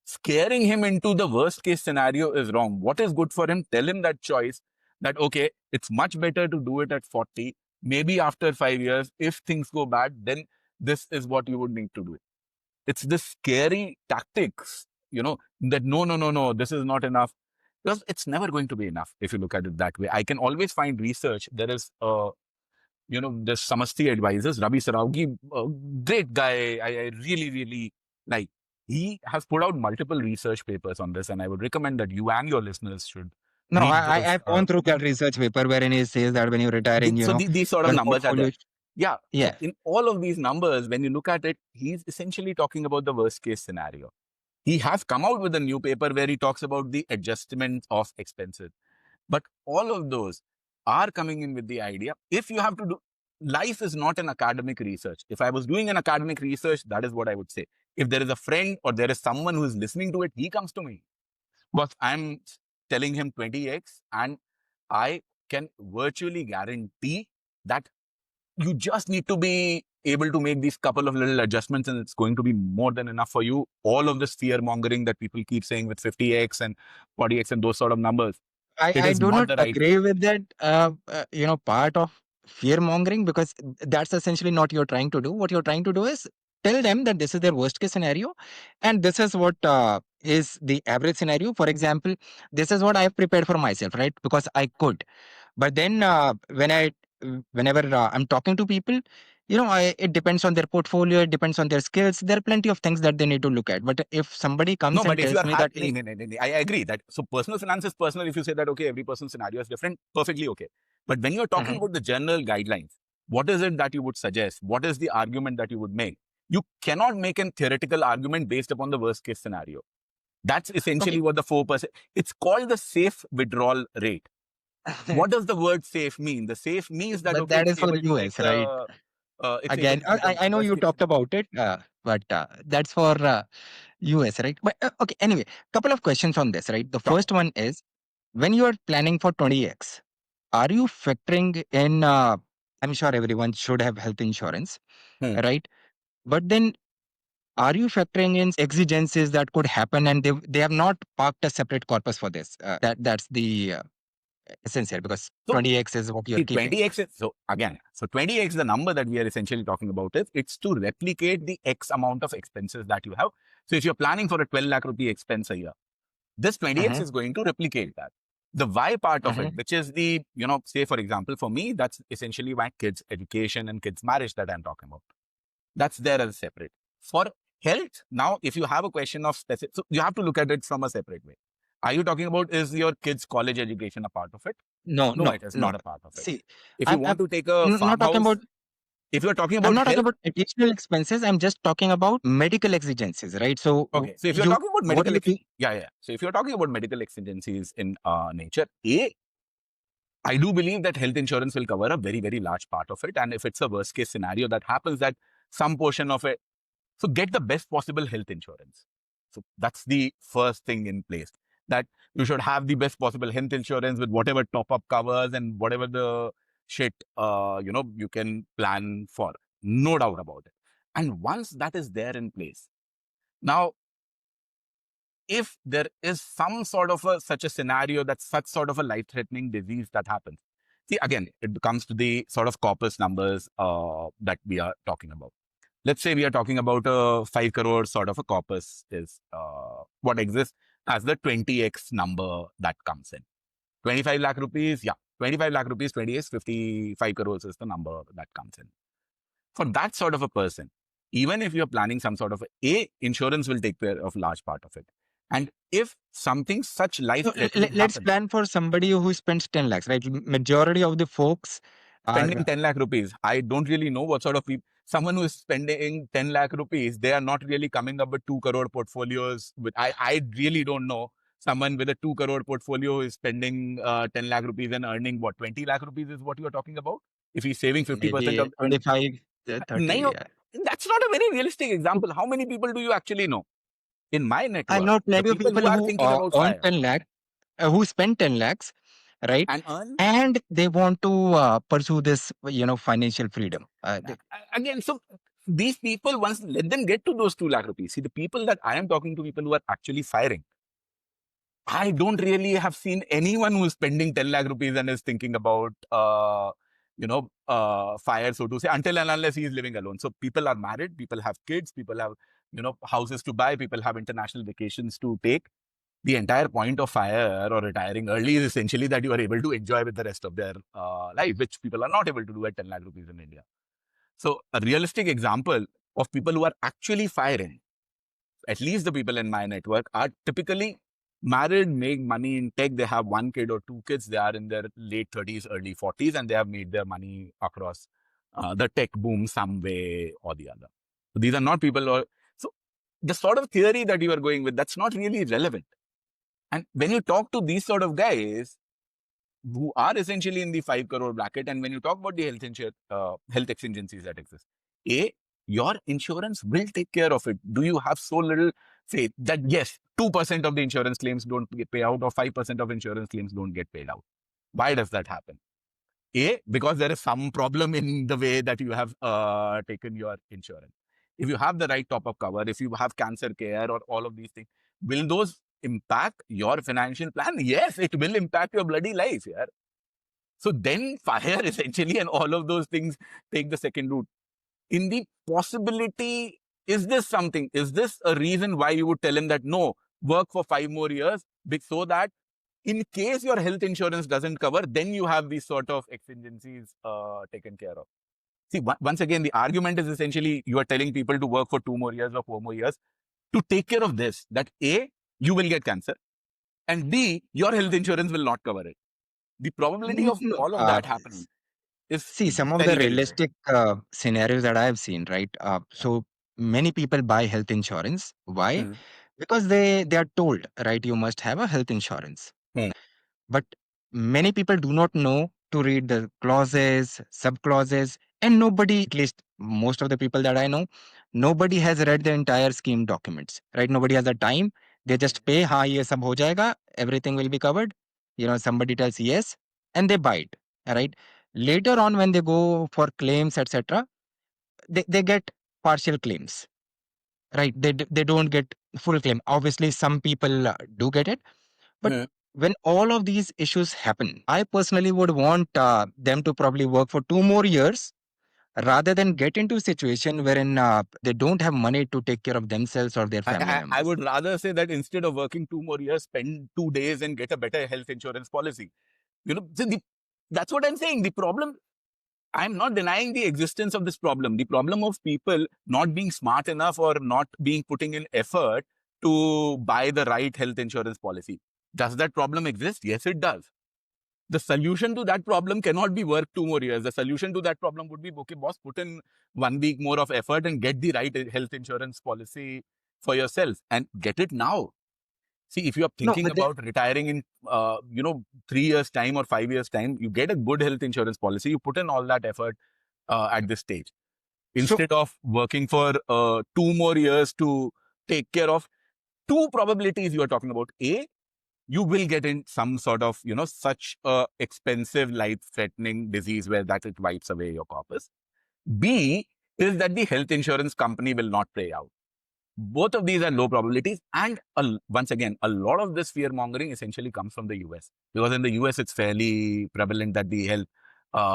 scaring him into the worst case scenario is wrong. What is good for him? Tell him that choice, that, okay, it's much better to do it at 40. Maybe after 5 years, if things go bad, then this is what you would need to do. It's this scary tactics, that no, this is not enough. Because it's never going to be enough if you look at it that way. I can always find research. There is there's Samasti advisors, Ravi Saravgi, great guy. I really, really like. He has put out multiple research papers on this, and I would recommend that you and your listeners should No, read those. I've gone through that research paper wherein he says that when you're retiring, These sort of your numbers are portfolio. there. Yeah. So Yeah. in all of these numbers, when you look at it, he's essentially talking about the worst case scenario. He has come out with a new paper where he talks about the adjustment of expenses. But all of those are coming in with the idea, if you have to do, life is not an academic research. If I was doing an academic research, that is what I would say. If there is a friend or there is someone who is listening to it, he comes to me. But I'm telling him 20x, and I can virtually guarantee that you just need to be able to make these couple of little adjustments, and it's going to be more than enough for you. All of this fear mongering that people keep saying with 50x and 40x and those sort of numbers, it I is do not not the right way. agree with that, part of fear mongering, because that's essentially not you're trying to do. What you're trying to do is tell them that this is their worst case scenario, and this is what is the average scenario. For example, this is what I have prepared for myself, right? Because I could. But then whenever I'm talking to people, it depends on their portfolio, it depends on their skills. There are plenty of things that they need to look at. But if somebody No, comes but and if you tells are me that, happy, I agree that. So personal finance is personal. If you say that, okay, every person's scenario is different, perfectly okay. But when you're talking Mhm. about the general guidelines, what is it that you would suggest? What is the argument that you would make? You cannot make a theoretical argument based upon the worst case scenario. That's essentially Okay. what the 4%, it's called the safe withdrawal rate. What does the word safe mean? The safe means that, But okay, that it's is for able to make US, right? it's able Again, to make the I know worst you case talked scenario. about it, but that's for US, right? But okay, anyway, couple of questions on this, right? The Sure. first one is, when you are planning for 20x, are you factoring in? I'm sure everyone should have health insurance, Hmm. right? But then, are you factoring in exigencies that could happen, and they have not parked a separate corpus for this? That's the essential, because So 20x is what you're see, keeping. 20x is, so again, so 20x, the number that we are essentially talking about is, it's to replicate the X amount of expenses that you have. So if you're planning for a 12 lakh rupee expense a year, this 20x Hmm. is going to replicate that. The Y part of it, Hmm. which is the, say for example, for me, that's essentially my kids' education and kids' marriage that I'm talking about. That's there as separate. For health, now, if you have a question of specific, so you have to look at it from a separate way. Are you talking about, is your kids' college education a part of it? No, No, no, it is no. not a part of it. See, If you want I'm to take a not talking farmhouse, about. if you're talking I'm about not talking health, about additional expenses. I'm just talking about medical exigencies, right? So okay. So if you're you, talking about what do you do? yeah. So if you're talking about medical exigencies in nature, I do believe that health insurance will cover a very, very large part of it. And if it's a worst case scenario that happens, that some portion of it, so get the best possible health insurance. So that's the first thing in place. that you should have the best possible health insurance with whatever top-up covers and whatever the shit, you can plan for. No doubt about it. And once that is there in place, now, if there is some sort of such a scenario, that such sort of a life-threatening disease that happens, see, again, it comes to the sort of corpus numbers that we are talking about. Let's say we are talking about a 5 crore sort of a corpus is what exists as the 20x number that comes in. 25 lakh rupees, yeah, 25 lakh rupees, 20x, 55 crores is the number that comes in. For that sort of a person, even if you're planning some sort of insurance will take care of large part of it. And if something such So life-threatening let's happens, plan for somebody who spends 10 lakhs, right? Majority of the folks spending are 10 lakh rupees, I don't really know what sort of people, someone who is spending 10 lakh rupees, they are not really coming up with 2 crore portfolios. I really don't know someone with a 2 crore portfolio who is spending 10 lakh rupees and earning what, 20 lakh rupees is what you are talking about? If he's saving 50% maybe of, 25, 30. no, Yeah. that's not a very realistic example. How many people do you actually know in my I network? know The plenty of people people who are who thinking about earn fire 10 lakh, who spend 10 lakhs, right? and earn And they want to pursue this, financial freedom. again. So these people, once let them get to those 2 lakh rupees. See, the people that I am talking to, people who are actually firing. I don't really have seen anyone who is spending 10 lakh rupees and is thinking about, fire, so to say, until and unless he is living alone. So people are married, people have kids, people have, houses to buy, people have international vacations to take. The entire point of fire or retiring early is essentially that you are able to enjoy with the rest of their life, which people are not able to do at 10 lakh rupees in India. So a realistic example of people who are actually firing, at least the people in my network, are typically married, make money in tech. They have one kid or two kids. They are in their late 30s, early 40s, and they have made their money across the tech boom some way or the other. So these are not people who are, so the sort of theory that you are going with, that's not really relevant. And when you talk to these sort of guys who are essentially in the 5 crore bracket, and when you talk about the health exigencies that exist, your insurance will take care of it. Do you have so little faith that yes, 2% of the insurance claims don't get paid out or 5% of insurance claims don't get paid out? Why does that happen? Because there is some problem in the way that you have taken your insurance. If you have the right top-up cover, if you have cancer care or all of these things, will those impact your financial plan? Yes, it will impact your bloody life. Yeah. So then fire essentially and all of those things take the second route. In the possibility, is this something? Is this a reason why you would tell him that no, work for 5 more years so that in case your health insurance doesn't cover, then you have these sort of exigencies taken care of? See, once again, the argument is essentially you are telling people to work for 2 more years or 4 more years to take care of this, that A, you will get cancer, and B, your health insurance will not cover it. The probability of No, all of that happening is see, some of the very, very low. realistic scenarios that I've seen, right? So many people buy health insurance. Why? Hmm. Because they are told, right? You must have a health insurance. Hmm. But many people do not know to read the clauses, sub clauses, and nobody, at least most of the people that I know, nobody has read the entire scheme documents, right? Nobody has the time. They just pay, ha, ye sab ho jayega, everything will be covered. Somebody tells yes, and they buy it, right? Later on, when they go for claims, etc., they get partial claims, right? They don't get full claim. Obviously, some people do get it, but Hmm. when all of these issues happen, I personally would want them to probably work for 2 more years rather than get into a situation wherein they don't have money to take care of themselves or their family I members. would rather say that instead of working 2 more years, spend 2 days and get a better health insurance policy. That's what I'm saying. The problem, I'm not denying the existence of this problem. The problem of people not being smart enough or not being putting in effort to buy the right health insurance policy. Does that problem exist? Yes, it does. The solution to that problem cannot be work 2 more years. The solution to that problem would be, okay, boss, put in 1 week more of effort and get the right health insurance policy for yourself and get it now. See, if you are No, thinking but they, about retiring in, 3 years time or 5 years time, you get a good health insurance policy. You put in all that effort at this stage so instead of working for 2 more years to take care of two probabilities you are talking about. A, you will get in some sort of, such a expensive, life-threatening disease where that it wipes away your corpus. B is that the health insurance company will not pay out. Both of these are low probabilities. And once again, a lot of this fear mongering essentially comes from the US, because in the US, it's fairly prevalent that the health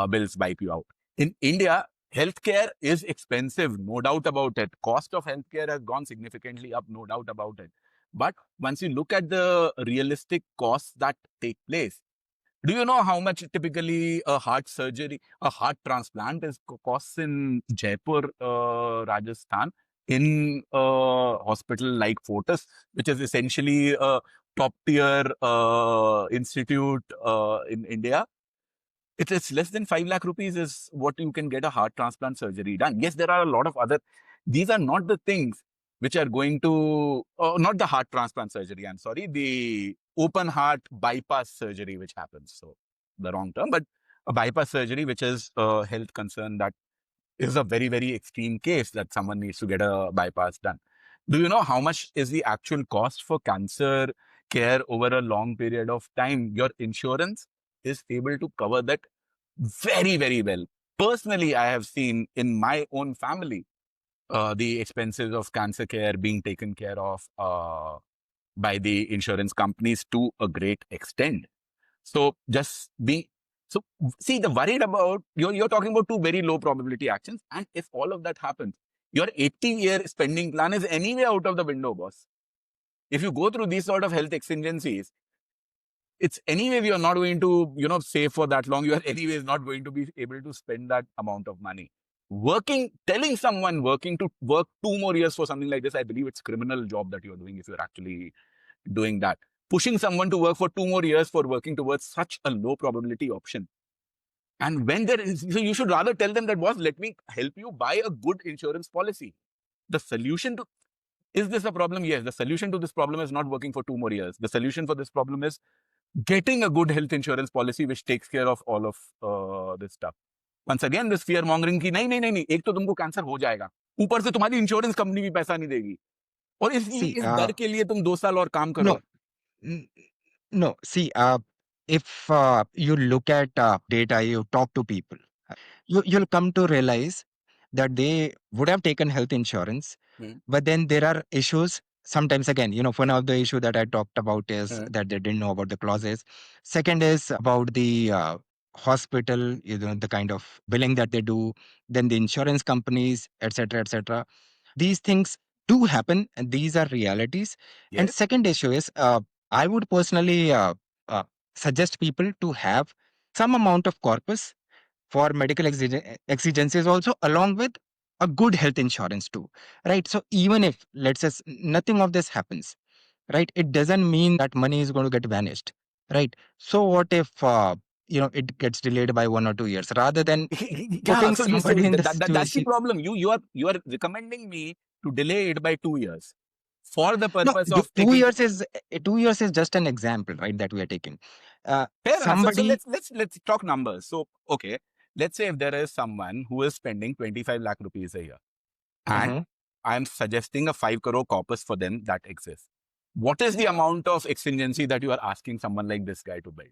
bills wipe you out. In India, healthcare is expensive, no doubt about it. Cost of healthcare has gone significantly up, no doubt about it. But once you look at the realistic costs that take place, do you know how much typically a heart surgery, a heart transplant is costs in Jaipur, Rajasthan, in a hospital like Fortis, which is essentially a top tier institute in India? It's less than 5 lakh rupees is what you can get a heart transplant surgery done. Yes, there are a lot of other, these are not the things which are going to, not the heart transplant surgery, I'm sorry, the open heart bypass surgery, which happens. So the wrong term, but a bypass surgery, which is a health concern that is a very, very extreme case that someone needs to get a bypass done. Do you know how much is the actual cost for cancer care over a long period of time? Your insurance is able to cover that very, very well. Personally, I have seen in my own family the expenses of cancer care being taken care of by the insurance companies to a great extent. So just be so see the worried about you're talking about two very low probability actions, and if all of that happens, your 80-year spending plan is anyway out of the window, boss. If you go through these sort of health exigencies, it's anyway you're not going to save for that long. You are anyways not going to be able to spend that amount of money. Telling someone working to work 2 more years for something like this, I believe it's criminal job that you're doing if you're actually doing that. Pushing someone to work for 2 more years for working towards such a low probability option. And when there is, so you should rather tell them that, boss, let me help you buy a good insurance policy. The solution to, is this a problem? Yes. The solution to this problem is not working for 2 more years. The solution for this problem is getting a good health insurance policy which takes care of all of this stuff. Once again, this fear mongering की नहीं नहीं नहीं नहीं एक तो तुमको cancer हो जाएगा, ऊपर से तुम्हारी इंश्योरेंस कंपनी भी पैसा नहीं देगी, और See, इस डर के लिए तुम 2 साल और काम no, करो. n- no. See, if you look at data, you talk to people, you'll come to realize that they would have taken health insurance, but then there are issues. Sometimes, again, one of the issue that I talked about is that they didn't know about the clauses. Second is about the hospital, the kind of billing that they do, then the insurance companies, etc., etc. These things do happen, and these are realities. And Yes. second issue is, I would personally uh, suggest people to have some amount of corpus for medical exigencies also, along with a good health insurance too, right? So even if, let's say, nothing of this happens, right, it doesn't mean that money is going to get vanished, right? So what if it gets delayed by 1 or 2 years, rather than Yeah, putting so you say somebody in the that's the situation. problem. You are recommending me to delay it by 2 years for the No, purpose of two taking. years is 2 years is just an example, right, that we are taking. Fair enough. So Somebody. let's talk numbers. So okay, let's say if there is someone who is spending 25 lakh rupees a year, and Mhm. I'm suggesting a 5 crore corpus for them that exists. What is the amount of exigency that you are asking someone like this guy to build?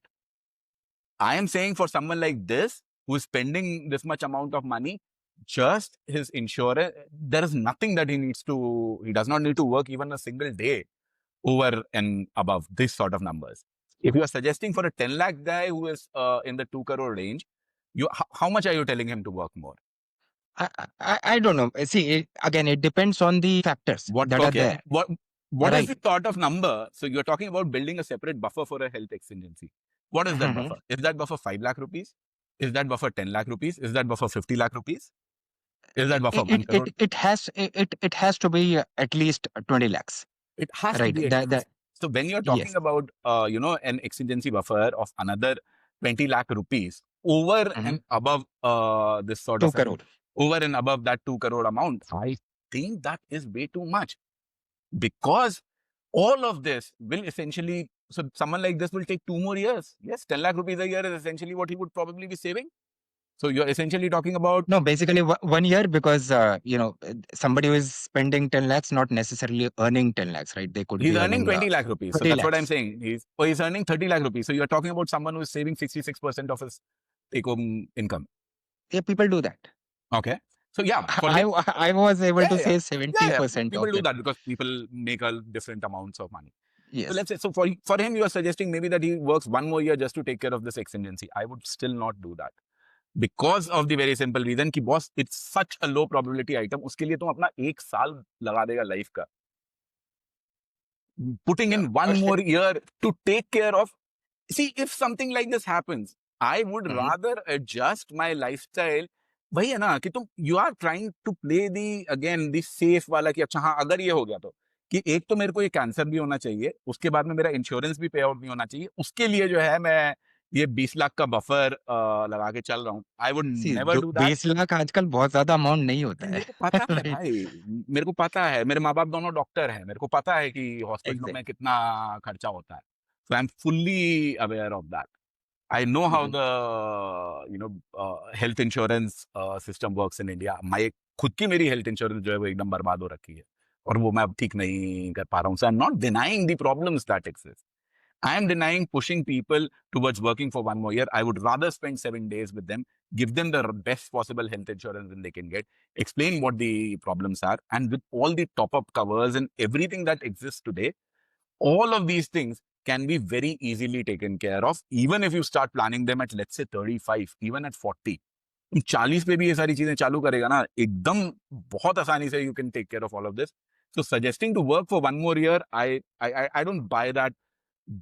I am saying for someone like this who is spending this much amount of money, just his insurance, there is nothing that he does not need to work even a single day over and above this sort of numbers. If you are suggesting for a 10 lakh guy who is in the 2 crore range, how much are you telling him to work more? I don't know. See, again, it depends on the factors What, that are okay, there, what is right? the sort of number? So you're talking about building a separate buffer for a health exigency. What is that Mhm. buffer? Is that buffer 5 lakh rupees? Is that buffer 10 lakh rupees? Is that buffer 50 lakh rupees? Is that buffer 1 crore? It has to be at least 20 lakhs, It has to right? be at That least. So when you're talking yes. about, an exigency buffer of another 20 lakh rupees over Mhm. and above this sort 2 of crore. over and above that 2 crore amount, I think that is way too much, because all of this will essentially, so someone like this will take 2 more years. Yes, 10 lakh rupees a year is essentially what he would probably be saving. So you're essentially talking about No, basically 1 year because somebody who is spending 10 lakhs not necessarily earning 10 lakhs, right? They could he's be earning earning 20 lakh rupees. So 30 that's what I'm lakhs. saying. He's earning 30 lakh rupees. So you're talking about someone who is saving 66% of his take home income. Yeah, people do that. Okay. So yeah, for I him, I was able yeah, to yeah, save yeah, yeah. 70% People of do it. that because people make a different amounts of money. So Yes. let's say, so for him, you are suggesting maybe that he works 1 more year just to take care of this exigency. I would still not do that because of the very simple reason कि boss, it's such a low probability item. उसके लिए तुम अपना 1 साल लगा देगा life का. Putting Yeah. in one Okay. more year to take care of. See, if something like this happens, I would Mhm. rather adjust my lifestyle. वही है ना कि तुम you are trying to play the again the safe वाला कि अच्छा हाँ अगर ये हो गया तो कि एक तो मेरे को ये कैंसर भी होना चाहिए, उसके बाद में मेरा इंश्योरेंस भी पे आउट नहीं होना चाहिए, उसके लिए जो है मैं ये 20 लाख का बफर लगा के चल रहा हूँ. आई वुड सी नेवर जो डू दैट. 20 लाख आजकल बहुत ज्यादा अमाउंट नहीं होता नहीं, है. मेरे को पता है राइट. भाई, मेरे को पता है, मेरे माँ बाप दोनों डॉक्टर हैं, मेरे को पता है कि हॉस्पिटलों में एग्जैक्टली. कितना खर्चा होता है. So I am fully aware of that. I know how the health insurance system works in India. My खुद की मेरी health insurance जो है वो एकदम बर्बाद हो रखी है और वो मैं अब ठीक नहीं कर पा रहा हूँ. So I'm not denying the problems that exist. I am denying pushing people towards working for 1 more year. I would rather spend 7 days with them, give them the best possible health insurance that they can get, explain what the problems are, and with all the top-up covers and everything that exists today, all of these things can be very easily taken care of, even if you start planning them at, let's say, 35, even at 40. तुम 40 पे भी ये सारी चीजें चालू करेगा ना एकदम बहुत आसानी से, you can take care of all of this. So suggesting to work for 1 more year, I don't buy that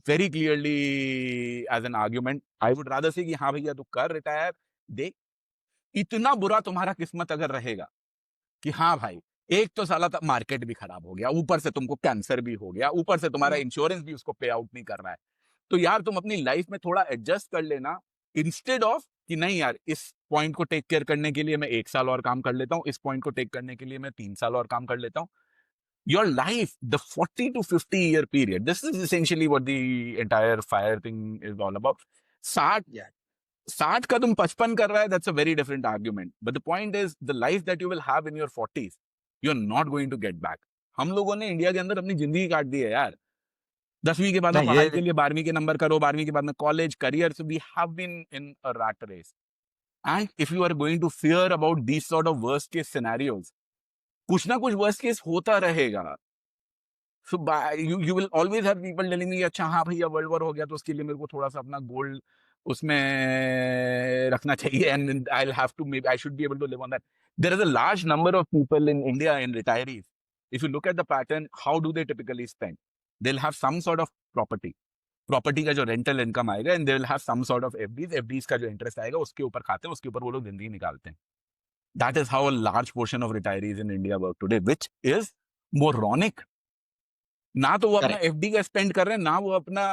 very clearly as an argument. I would rather say कि हाँ भैया तू कर रिटायर, देख इतना बुरा तुम्हारा किस्मत अगर रहेगा कि हाँ भाई, एक तो साला मार्केट भी खराब हो गया, ऊपर से तुमको कैंसर भी हो गया, ऊपर से तुम्हारा इंश्योरेंस भी उसको पे आउट नहीं कर रहा है, तो यार तुम अपनी लाइफ में थोड़ा एडजस्ट कर लेना, इंस्टेड ऑफ कि नहीं यार इस पॉइंट को टेक केयर करने के लिए मैं 1 साल और काम कर लेता हूँ, इस पॉइंट को टेक करने के लिए मैं 3 साल और काम कर लेता हूँ. Your life, the 40 to 50 year period, this is essentially what the entire fire thing is all about. 60 Yeah. 60 का तुम 55 कर रहा है, that's a very different argument. But the point is, the life that you will have in your 40s, you're not going to get back. हम लोगों ने India के अंदर अपनी जिंदगी काट दी है यार. 10वीं के बाद में नहीं पढ़ाई के ये लिए 12वीं के नंबर करो, 12वीं के बाद में college career. So we have been in a rat race. And if you are going to fear about these sort of worst case scenarios, कुछ ना कुछ worst case होता रहेगा. So you will always have people telling me अच्छा हाँ भैया world war हो गया तो उसके लिए मेरे को थोड़ा सा अपना गोल्ड उसमें रखना चाहिए and I'll have to, maybe I should be able to live on that. There is a large number of people in India in retirees. If you look at the pattern, how do they typically spend? They'll have some sort of property का जो rental income आएगा and they will have some sort of FDs का जो interest आएगा उसके ऊपर खाते हैं, उसके ऊपर वो लोग जिंदगी निकालते हैं. That is how a large portion of retirees in India work today, which is moronic. ना तो वो अपना करेक्ट. एफडी का स्पेंड कर रहे हैं, ना वो अपना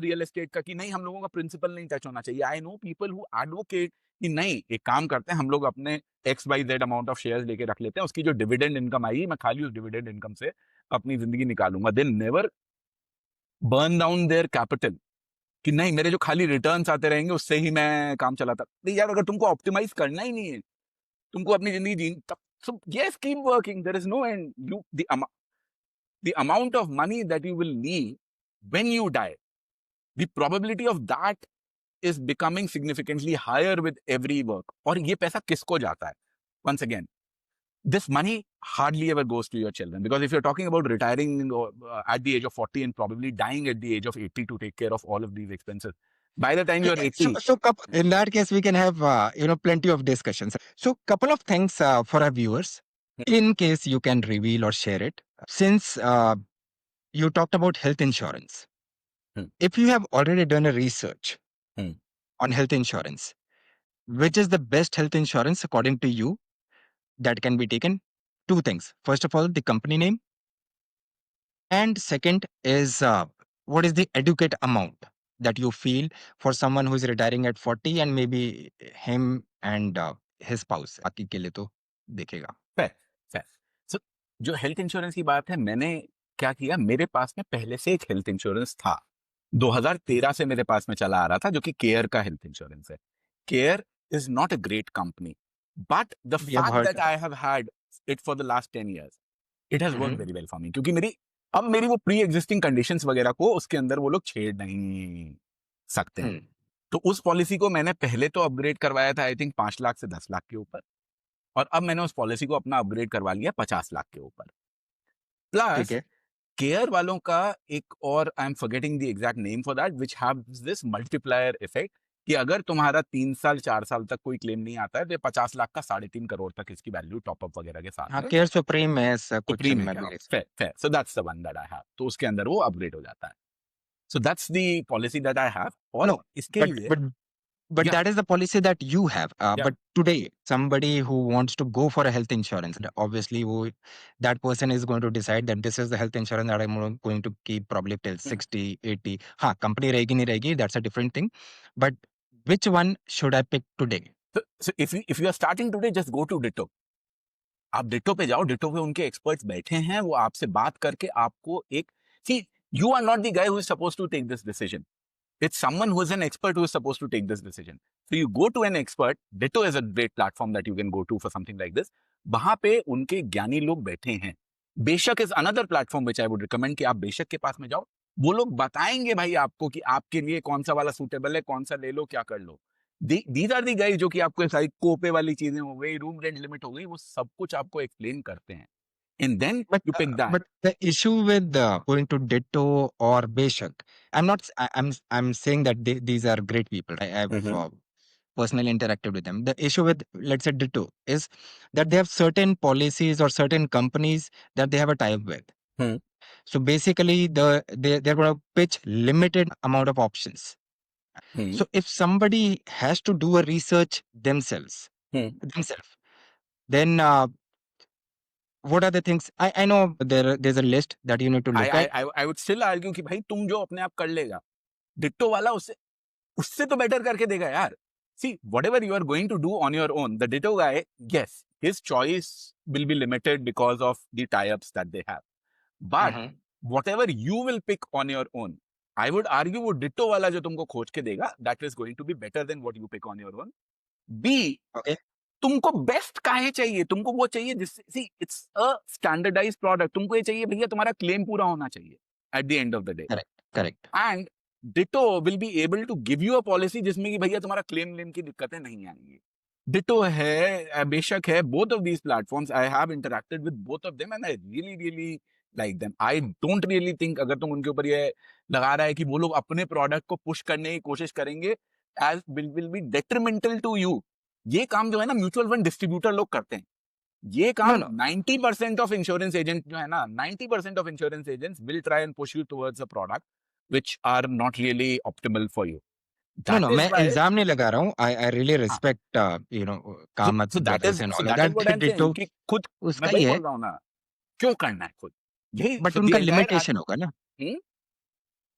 रियल एस्टेट का, कि नहीं हम लोगों का प्रिंसिपल नहीं टच होना चाहिए. I know people who advocate कि नहीं एक काम करते हैं हम लोग अपने XYZ अमाउंट ऑफ शेयर्स लेके रख लेते हैं, उसकी जो डिविडेंड इनकम आएगी मैं खाली उस डिविडेंड इनकम से अपनी जिंदगी निकालूंगा. They never burn down their capital कि नहीं मेरे जो खाली रिटर्न्स आते रहेंगे उससे ही मैं काम चलाता. नहीं यार, अगर तुमको ऑप्टिमाइज करना ही नहीं है, तुमको अपनी जिंदगी जी तब, so yes, keep working, there is no end. The amount of money that you will need when you die, the probability of that is becoming significantly higher with every work. और ये पैसा किसको जाता है? Once again, this money hardly ever goes to your children, because if you're talking about retiring at the age of 40 and probably dying at the age of 80 to take care of all of these expenses, by the time you're 80, In that case, we can have plenty of discussions. So, couple of things for our viewers, in case you can reveal or share it. Since you talked about health insurance, Hmm. if you have already done a research Hmm. on health insurance, which is the best health insurance according to you that can be taken? Two things. First of all, the company name, and second is what is the adequate amount that you feel for someone who is retiring at 40 and maybe him and his spouse. बाकी के लिए तो देखेगा. fair, fair. So, जो health insurance की बात है, मैंने क्या किया, मेरे पास में पहले से एक हेल्थ इंश्योरेंस था, 2013 से मेरे पास में चला आ रहा था, जो कि केयर का हेल्थ इंश्योरेंस है. Care is not a great company. But the We have fact heard that I have had it for the last 10 years, it has worked Mhm. very well for me. क्योंकि मेरी वो pre existing conditions वगैरह को उसके अंदर वो लोग छेड़ नहीं सकते हैं. Hmm. तो उस पॉलिसी को मैंने पहले तो अपग्रेड करवाया था आई थिंक 5 लाख से 10 लाख के ऊपर, और अब मैंने उस पॉलिसी को अपना अपग्रेड करवा लिया 50 लाख के ऊपर. ठीक प्लस है. केयर वालों का एक और, I am forgetting the exact name for that, which haves this multiplier effect, कि अगर तुम्हारा 3 साल 4 साल तक कोई क्लेम नहीं आता है तो 50 लाख का 3.5 करोड़ तक इसकी वैल्यू टॉपअप वगैरह के साथ हाँ, में केयर सुप्रीम है ऐसा कुछ सुप्रीम है मैं क्या? भी ले fair fair, so that's the one that I have. तो उसके अंदर वो अपग्रेड हो जाता है. सो that's the policy that I have. और No, इसके but लिए but but या that is the policy that you have. या But today, somebody who wants to go for a health insurance, obviously, that person is going to decide that this is the health insurance that I'm going to keep probably till 60, 80. हाँ, company रहेगी नहीं रहेगी, that's a different thing. But which one should I pick today? so if you are starting today, just go to Ditto. आप ditto पे जाओ, ditto पे उनके experts बैठे हैं, वो आपसे बात करके आपको एक, see, you are not the guy who is supposed to take this decision. It's someone who is an expert who is supposed to take this decision. So you go to an expert. Ditto is a great platform that you can go to for something like this. वहां पे उनके ज्ञानी लोग बैठे हैं. बेशक is another platform which I would recommend कि आप बेशक के पास में जाओ. वो लोग बताएंगे भाई आपको कि आपके लिए कौन सा वाला सूटेबल है, कौन सा ले लो, क्या कर लो. These are the guys जो कि आपको सारी कोपे वाली चीजें हो गई, रूम रेंट लिमिट हो गई, वो सब कुछ आपको एक्सप्लेन करते हैं. And then But you pick that. but the issue with going to Ditto or Beshak, I'm not. I'm saying that these are great people. I've Mm-hmm. personally interacted with them. The issue with, let's say, Ditto is that they have certain policies or certain companies that they have a tie-up with. Hmm. So basically, they're going to pitch limited amount of options. Hmm. So if somebody has to do a research Hmm. themselves, then what are the things? I know there's a list that you need to I look I at. I I would still argue कि भाई तुम जो अपने आप कर लेगा, ditto वाला उससे उससे तो बेटर करके देगा यार. See, whatever you are going to do on your own, the Ditto guy, yes, his choice will be limited because of the tie-ups that they have. But Mhm. whatever you will pick on your own, I would argue वो Ditto वाला जो तुमको खोज के देगा, that is going to be better than what you pick on your own. B, Okay. तुमको best काहे चाहिए? तुमको वो चाहिए जिससे, see, it's a standardized product. तुमको ये चाहिए भैया तुम्हारा क्लेम पूरा होना चाहिए at the end of the day. Correct. Correct. And Ditto will be able to give you a policy जिसमें कि भैया तुम्हारा क्लेम लेम की दिक्कतें नहीं आएंगी. डिटो है, बेशक है, both of these platforms I have interacted with both of them and I really really like them. I don't really think अगर तुम उनके ऊपर ये लगा रहा है कि वो लोग अपने प्रोडक्ट को पुश करने की कोशिश करेंगे, as will be detrimental to you. ये काम जो है ना म्यूचुअल फंड डिस्ट्रीब्यूटर लोग करते हैं. ये No, काम no, 90% ऑफ इंश्योरेंस एजेंट जो है ना, 90% of insurance agents will try and push you towards a product which are not really optimal for you. no, That no. is मैं why, इल्जाम नहीं लगा रहा हूँ. I really हाँ, respect so Kamath so that brothers is and so all of that is that. what I'm saying Ditto कि खुद, मैं उसका वही ही है. बोल रहा हूँ ना, क्यों करना है खुद, यही बट the उनका entire लिमिटेशन होगा ना. हम्म,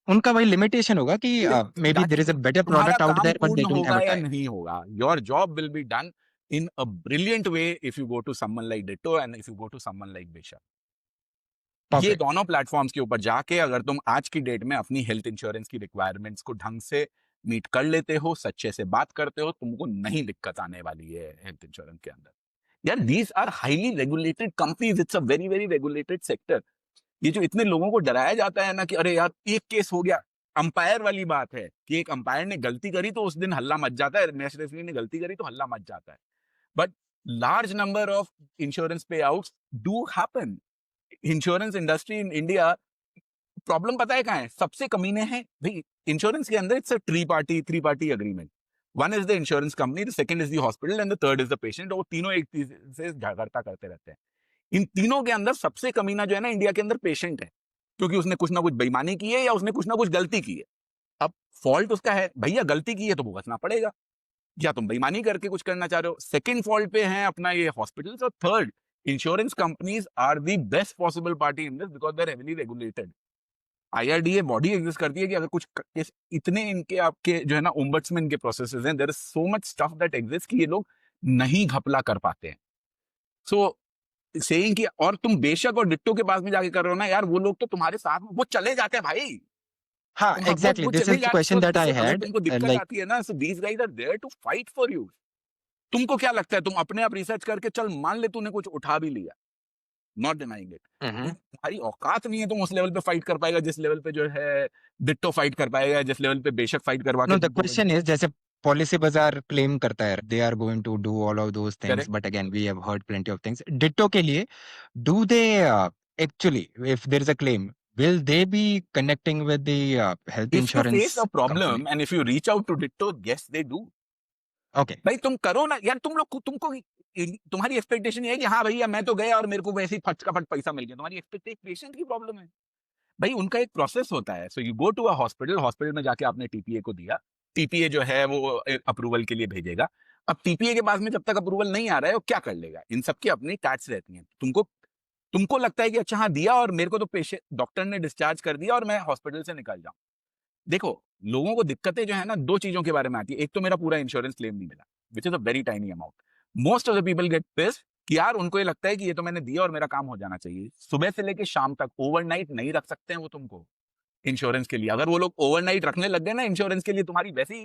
उनका वही लिमिटेशन होगा कि maybe that there is a better तुम्हारा प्रोडक्ट आउट काम देयर बट पूर्ण दे डोंट हैव होगा अ या टाइप. नहीं होगा. Your job will be done in a brilliant way if you go to someone like Ditto and if you go to someone like Bisha. ये perfect. दोनों platforms के ऊपर जाके अगर तुम आज की डेट में अपनी हेल्थ इंश्योरेंस की रिक्वायरमेंट्स को ढंग से मीट कर लेते हो, सच्चे से बात करते हो, तुमको नहीं दिक्कत आने वाली है हेल्थ इंश्योरेंस के अंदर. यार these are highly regulated companies, it's a very very regulated sector. ये जो इतने लोगों को डराया जाता है ना कि अरे यार एक केस हो गया, अंपायर वाली बात है कि एक अंपायर ने गलती करी तो उस दिन हल्ला मच जाता है, मैच रेफरी ने गलती करी तो हल्ला मच जाता है. But large number of insurance payouts do happen. Insurance industry in India, problem पता है कहाँ है? सबसे कमीने हैं भाई इंश्योरेंस के अंदर. It's a three party agreement. One is the insurance company, the second is the hospital and the third is the patient. वो तीनों एक चीज से झगड़ता करते रहते हैं. इन तीनों के अंदर सबसे कमीना जो है ना इंडिया के अंदर पेशेंट है, क्योंकि उसने कुछ ना कुछ बेईमानी की है या उसने कुछ ना कुछ गलती की है. अब फॉल्ट उसका है भैया, गलती की है तो भुगतना पड़ेगा, या तुम बेईमानी करके कुछ करना चाह रहे हो. सेकंड फॉल्ट पे है अपना ये हॉस्पिटल्स, और third insurance companies are the best possible party in this because they are heavily regulated. IRDA body exist करती है कि अगर कुछ केस इतने इनके आपके जो है ना ओम्बड्समैन के प्रोसेसेस हैं, there is so much stuff that exist कि ये लोग नहीं घपला कर पाते हैं. सो सेइंग कि और तुम बेशक और डिट्टो के पास में जाके कर रहे हो ना यार, वो लोग तो तुम्हारे साथ में वो चले जाते हैं भाई. हाँ, वो एग्जैक्टली. वो दिस चले इज द जाते, क्वेश्चन दैट आई अगर हैड. तुमको दिक्कत लाइक आती है ना, so these guys are there to fight for you. तुमको क्या लगता है, तुम अपने आप रिसर्च करके चल मान ले तूने कुछ उठा भी लिया, नॉट डिनाइंग इट, Mhm. तुम्हारी औकात नहीं है तुम उस लेवल पे फाइट कर पाएगा जिस लेवल पे जो है डिट्टो फाइट कर पाएगा, जिस लेवल पे बेशक फाइट करवा के No, the तुमको question is, जैसे पॉलिसी बाजार क्लेम करता है, they are going to do all of those things, correct. but again we have heard plenty of things. Ditto के लिए, do they actually, if there is a claim, will they be connecting with the health if you face insurance a company? Problem and if you reach out to Ditto, yes they do. Okay. भाई तुम करो ना यार, तुम लोग तुमको तुम्हारी expectation ये है कि हाँ भैया मैं तो गया और मेरे को वैसे ही फट का फट पैसा मिल गया, तुम्हारी एक्सपेक्टेशन की प्रॉब्लम है। भाई उनका एक प्रोसेस होता है, so you go to a hospital, hospital में जाके आपने टीपीए को दिया, टीपीए जो है वो अप्रूवल के लिए भेजेगा। अब टीपीए के पास में जब तक अप्रूवल नहीं आ रहा है वो क्या कर लेगा, इन सबकी अपनी टैक्स रहती है। तुमको तुमको लगता है कि अच्छा हाँ दिया और मेरे को तो पेशेंट डॉक्टर ने डिस्चार्ज कर दिया और मैं हॉस्पिटल से निकल जाऊं। देखो लोगों को दिक्कतें जो है ना दो चीजों के बारे में आती है, एक तो मेरा पूरा इंश्योरेंस क्लेम नहीं मिला, which is a very tiny amount. Most of the people get pissed कि यार उनको ये लगता है कि ये तो मैंने दिया और मेरा काम हो जाना चाहिए, सुबह से लेके शाम तक ओवरनाइट नहीं रख सकते हैं वो तुमको इंश्योरेंस के लिए। अगर वो लोग ओवरनाइट रखने लग गए ना इंश्योरेंस के लिए तुम्हारी वैसी,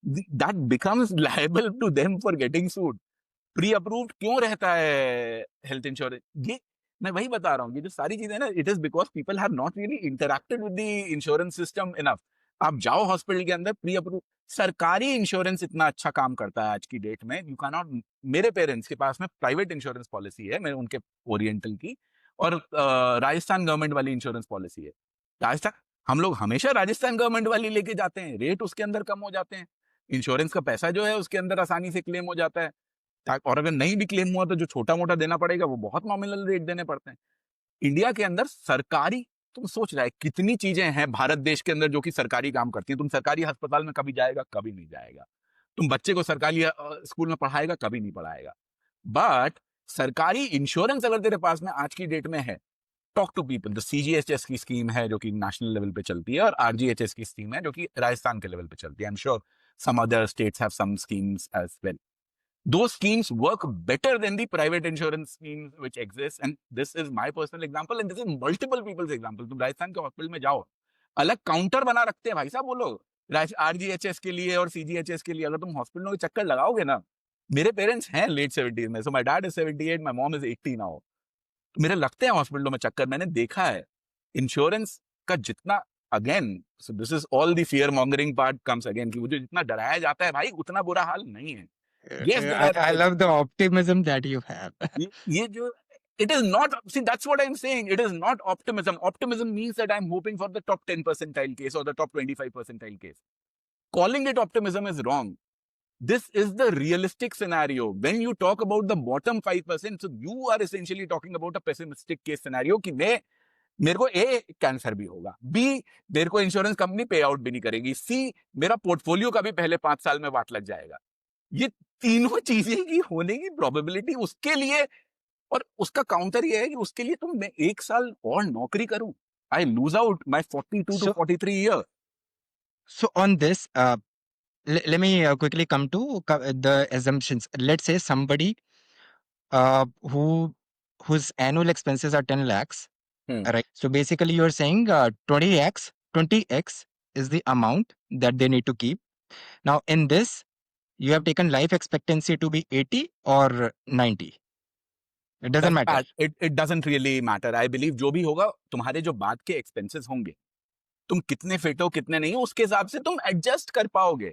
that becomes liable to them for getting sued. Pre approved क्यों रहता है हेल्थ इंश्योरेंस, ये मैं वही बता रहा हूँ, ये जो सारी चीजें ना it is because people have not really interacted with the insurance system enough. आप जाओ हॉस्पिटल के अंदर प्री अप्रूव, सरकारी इंश्योरेंस इतना अच्छा काम करता है आज की डेट में, यू कैन नॉट। मेरे पेरेंट्स के पास में प्राइवेट इंश्योरेंस पॉलिसी है, मेरे उनके ओरिएंटल की, और राजस्थान गवर्नमेंट वाली इंश्योरेंस पॉलिसी है। राजस्थान, हम लोग हमेशा राजस्थान गवर्नमेंट वाली लेके जाते हैं, रेट उसके अंदर कम हो जाते हैं, इंश्योरेंस का पैसा जो है उसके अंदर आसानी से क्लेम हो जाता है, और अगर नहीं भी क्लेम हुआ तो जो छोटा मोटा देना पड़ेगा वो बहुत नॉमिनल रेट देने पड़ते हैं। इंडिया के अंदर सरकारी, तुम सोच रहा है कितनी चीजें हैं भारत देश के अंदर जो कि सरकारी काम करती हैं। तुम सरकारी अस्पताल में कभी जाएगा, कभी नहीं जाएगा। तुम बच्चे को सरकारी स्कूल में पढ़ाएगा, कभी नहीं पढ़ाएगा। बट सरकारी इंश्योरेंस अगर तेरे पास में आज की डेट में है, talk to people. The CGHS की स्कीम है जो कि नेशनल लेवल पे चलती है, और आरजीएचएस की स्कीम है जो कि राजस्थान के लेवल पे चलती है। I am sure some other states have some schemes as well. Those schemes work better than the private insurance schemes which exist, and this is my personal example and this is multiple people's example। तुम राजस्थान के hospital में जाओ, अलग counter बना रखते हैं भाई साहब वो लोग आरजीएचएस के लिए और सीजीएचएस के लिए। अगर तुम हॉस्पिटलों के चक्कर लगाओगे ना, मेरे पेरेंट्स हैं लेट 70s में, so my dad is 78, my mom is 80 now, तो मेरे लगते हैं हॉस्पिटलों में चक्कर, मैंने देखा है इंश्योरेंस का जितना, again so this is all the fear mongering part comes again, कि वो जो जितना डराया जाता है भाई उतना बुरा हाल नहीं है। Yes, there are I love the optimism that you have. ये जो, it is not, see that's what I'm saying, it is not optimism. Optimism means that I'm hoping for the top 10 percentile case or the top 25 percentile case. Calling it optimism is wrong. This is the realistic scenario. When you talk about the bottom 5%, so you are essentially talking about a pessimistic case scenario कि मैं, मेरे को ए cancer भी होगा, B मेरे को insurance company पे out भी नहीं करेगी, सी मेरा पोर्टफोलियो का भी पहले 5 साल में वाट लग जाएगा। ये तीनों चीजें की होने की प्रोबेबिलिटी उसके लिए, और उसका काउंटर ये है कि उसके लिए तुम मैं 1 साल और नौकरी करूं, I lose out my 42 to So, 43 year. so on this, let me quickly come to the assumptions. Let's say somebody who whose annual expenses are 10 lakhs, right? So basically, you're saying 20x is the amount that they need to keep. Now, in this, you have taken life expectancy to be 80 or 90. It doesn't matter. It doesn't really matter, I believe जो भी होगा तुम्हारे जो बाद के expenses होंगे, तुम कितने फिट हो कितने नहीं हो उसके हिसाब से तुम एडजस्ट कर पाओगे।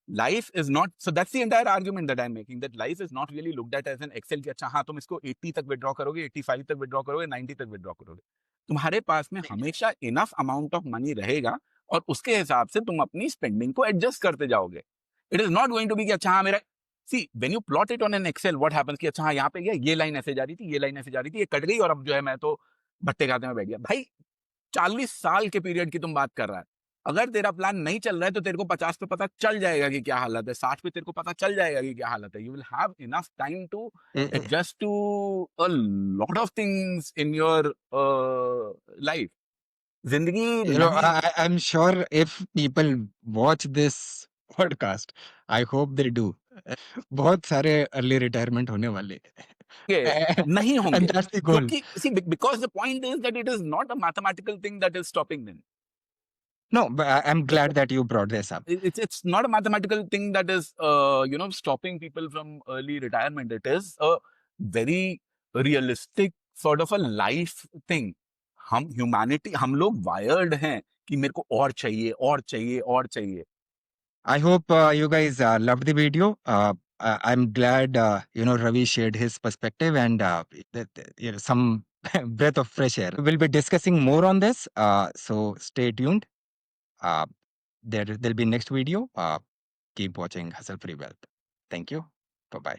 Life is not, so that's the entire argument that I am making, that life is not really looked at as an Excel कि अच्छा हाँ तुम इसको 80 तक विड्रॉ करोगे, 85 तक विड्रॉ करोगे, 90 तक विड्रॉ करोगे। तुम्हारे पास में हमेशा इनफ अमाउंट ऑफ मनी रहेगा और उसके हिसाब से तुम अपनी स्पेंडिंग को एडजस्ट करते जाओगे। It is not going to be कि अच्छा हाँ मेरा, see when you plot it on an Excel what happens कि अच्छा हाँ यहाँ पे गया, ये लाइन ऐसे जा रही थी, ये लाइन ऐसे जा रही थी, ये कट गई और अब जो है मैं तो भट्टे खाते में बैठ गया। भाई 40 साल के पीरियड की तुम बात कर रहा है, अगर तेरा प्लान नहीं चल रहा है तो तेरे को 50 पे पता चल जाएगा कि क्या हालत है, 60 पे तेरे को पता चल जाएगा कि क्या हालत है। You will have enough time to Eh, adjust to a lot of things in your life. जिंदगी नहीं, I'm sure if people watch this podcast, I hope they do. बहुत सारे अर्ली रिटायरमेंट होने वाले हैं। नहीं And होंगे, that's the goal. क्योंकि see because the point is that it is not a mathematical thing that is stopping them. No, but I'm glad that you brought this up. It's not a mathematical thing that is stopping people from early retirement. It is a very realistic sort of a life thing. हम humanity हम लोग wired हैं कि मेरे को और चाहिए और चाहिए और चाहिए. I hope you guys loved the video. I'm glad Ravi shared his perspective and some breath of fresh air. We'll be discussing more on this, so stay tuned. Uh, there'll be next video. Keep watching Hustle Free Wealth. Thank you. Bye bye.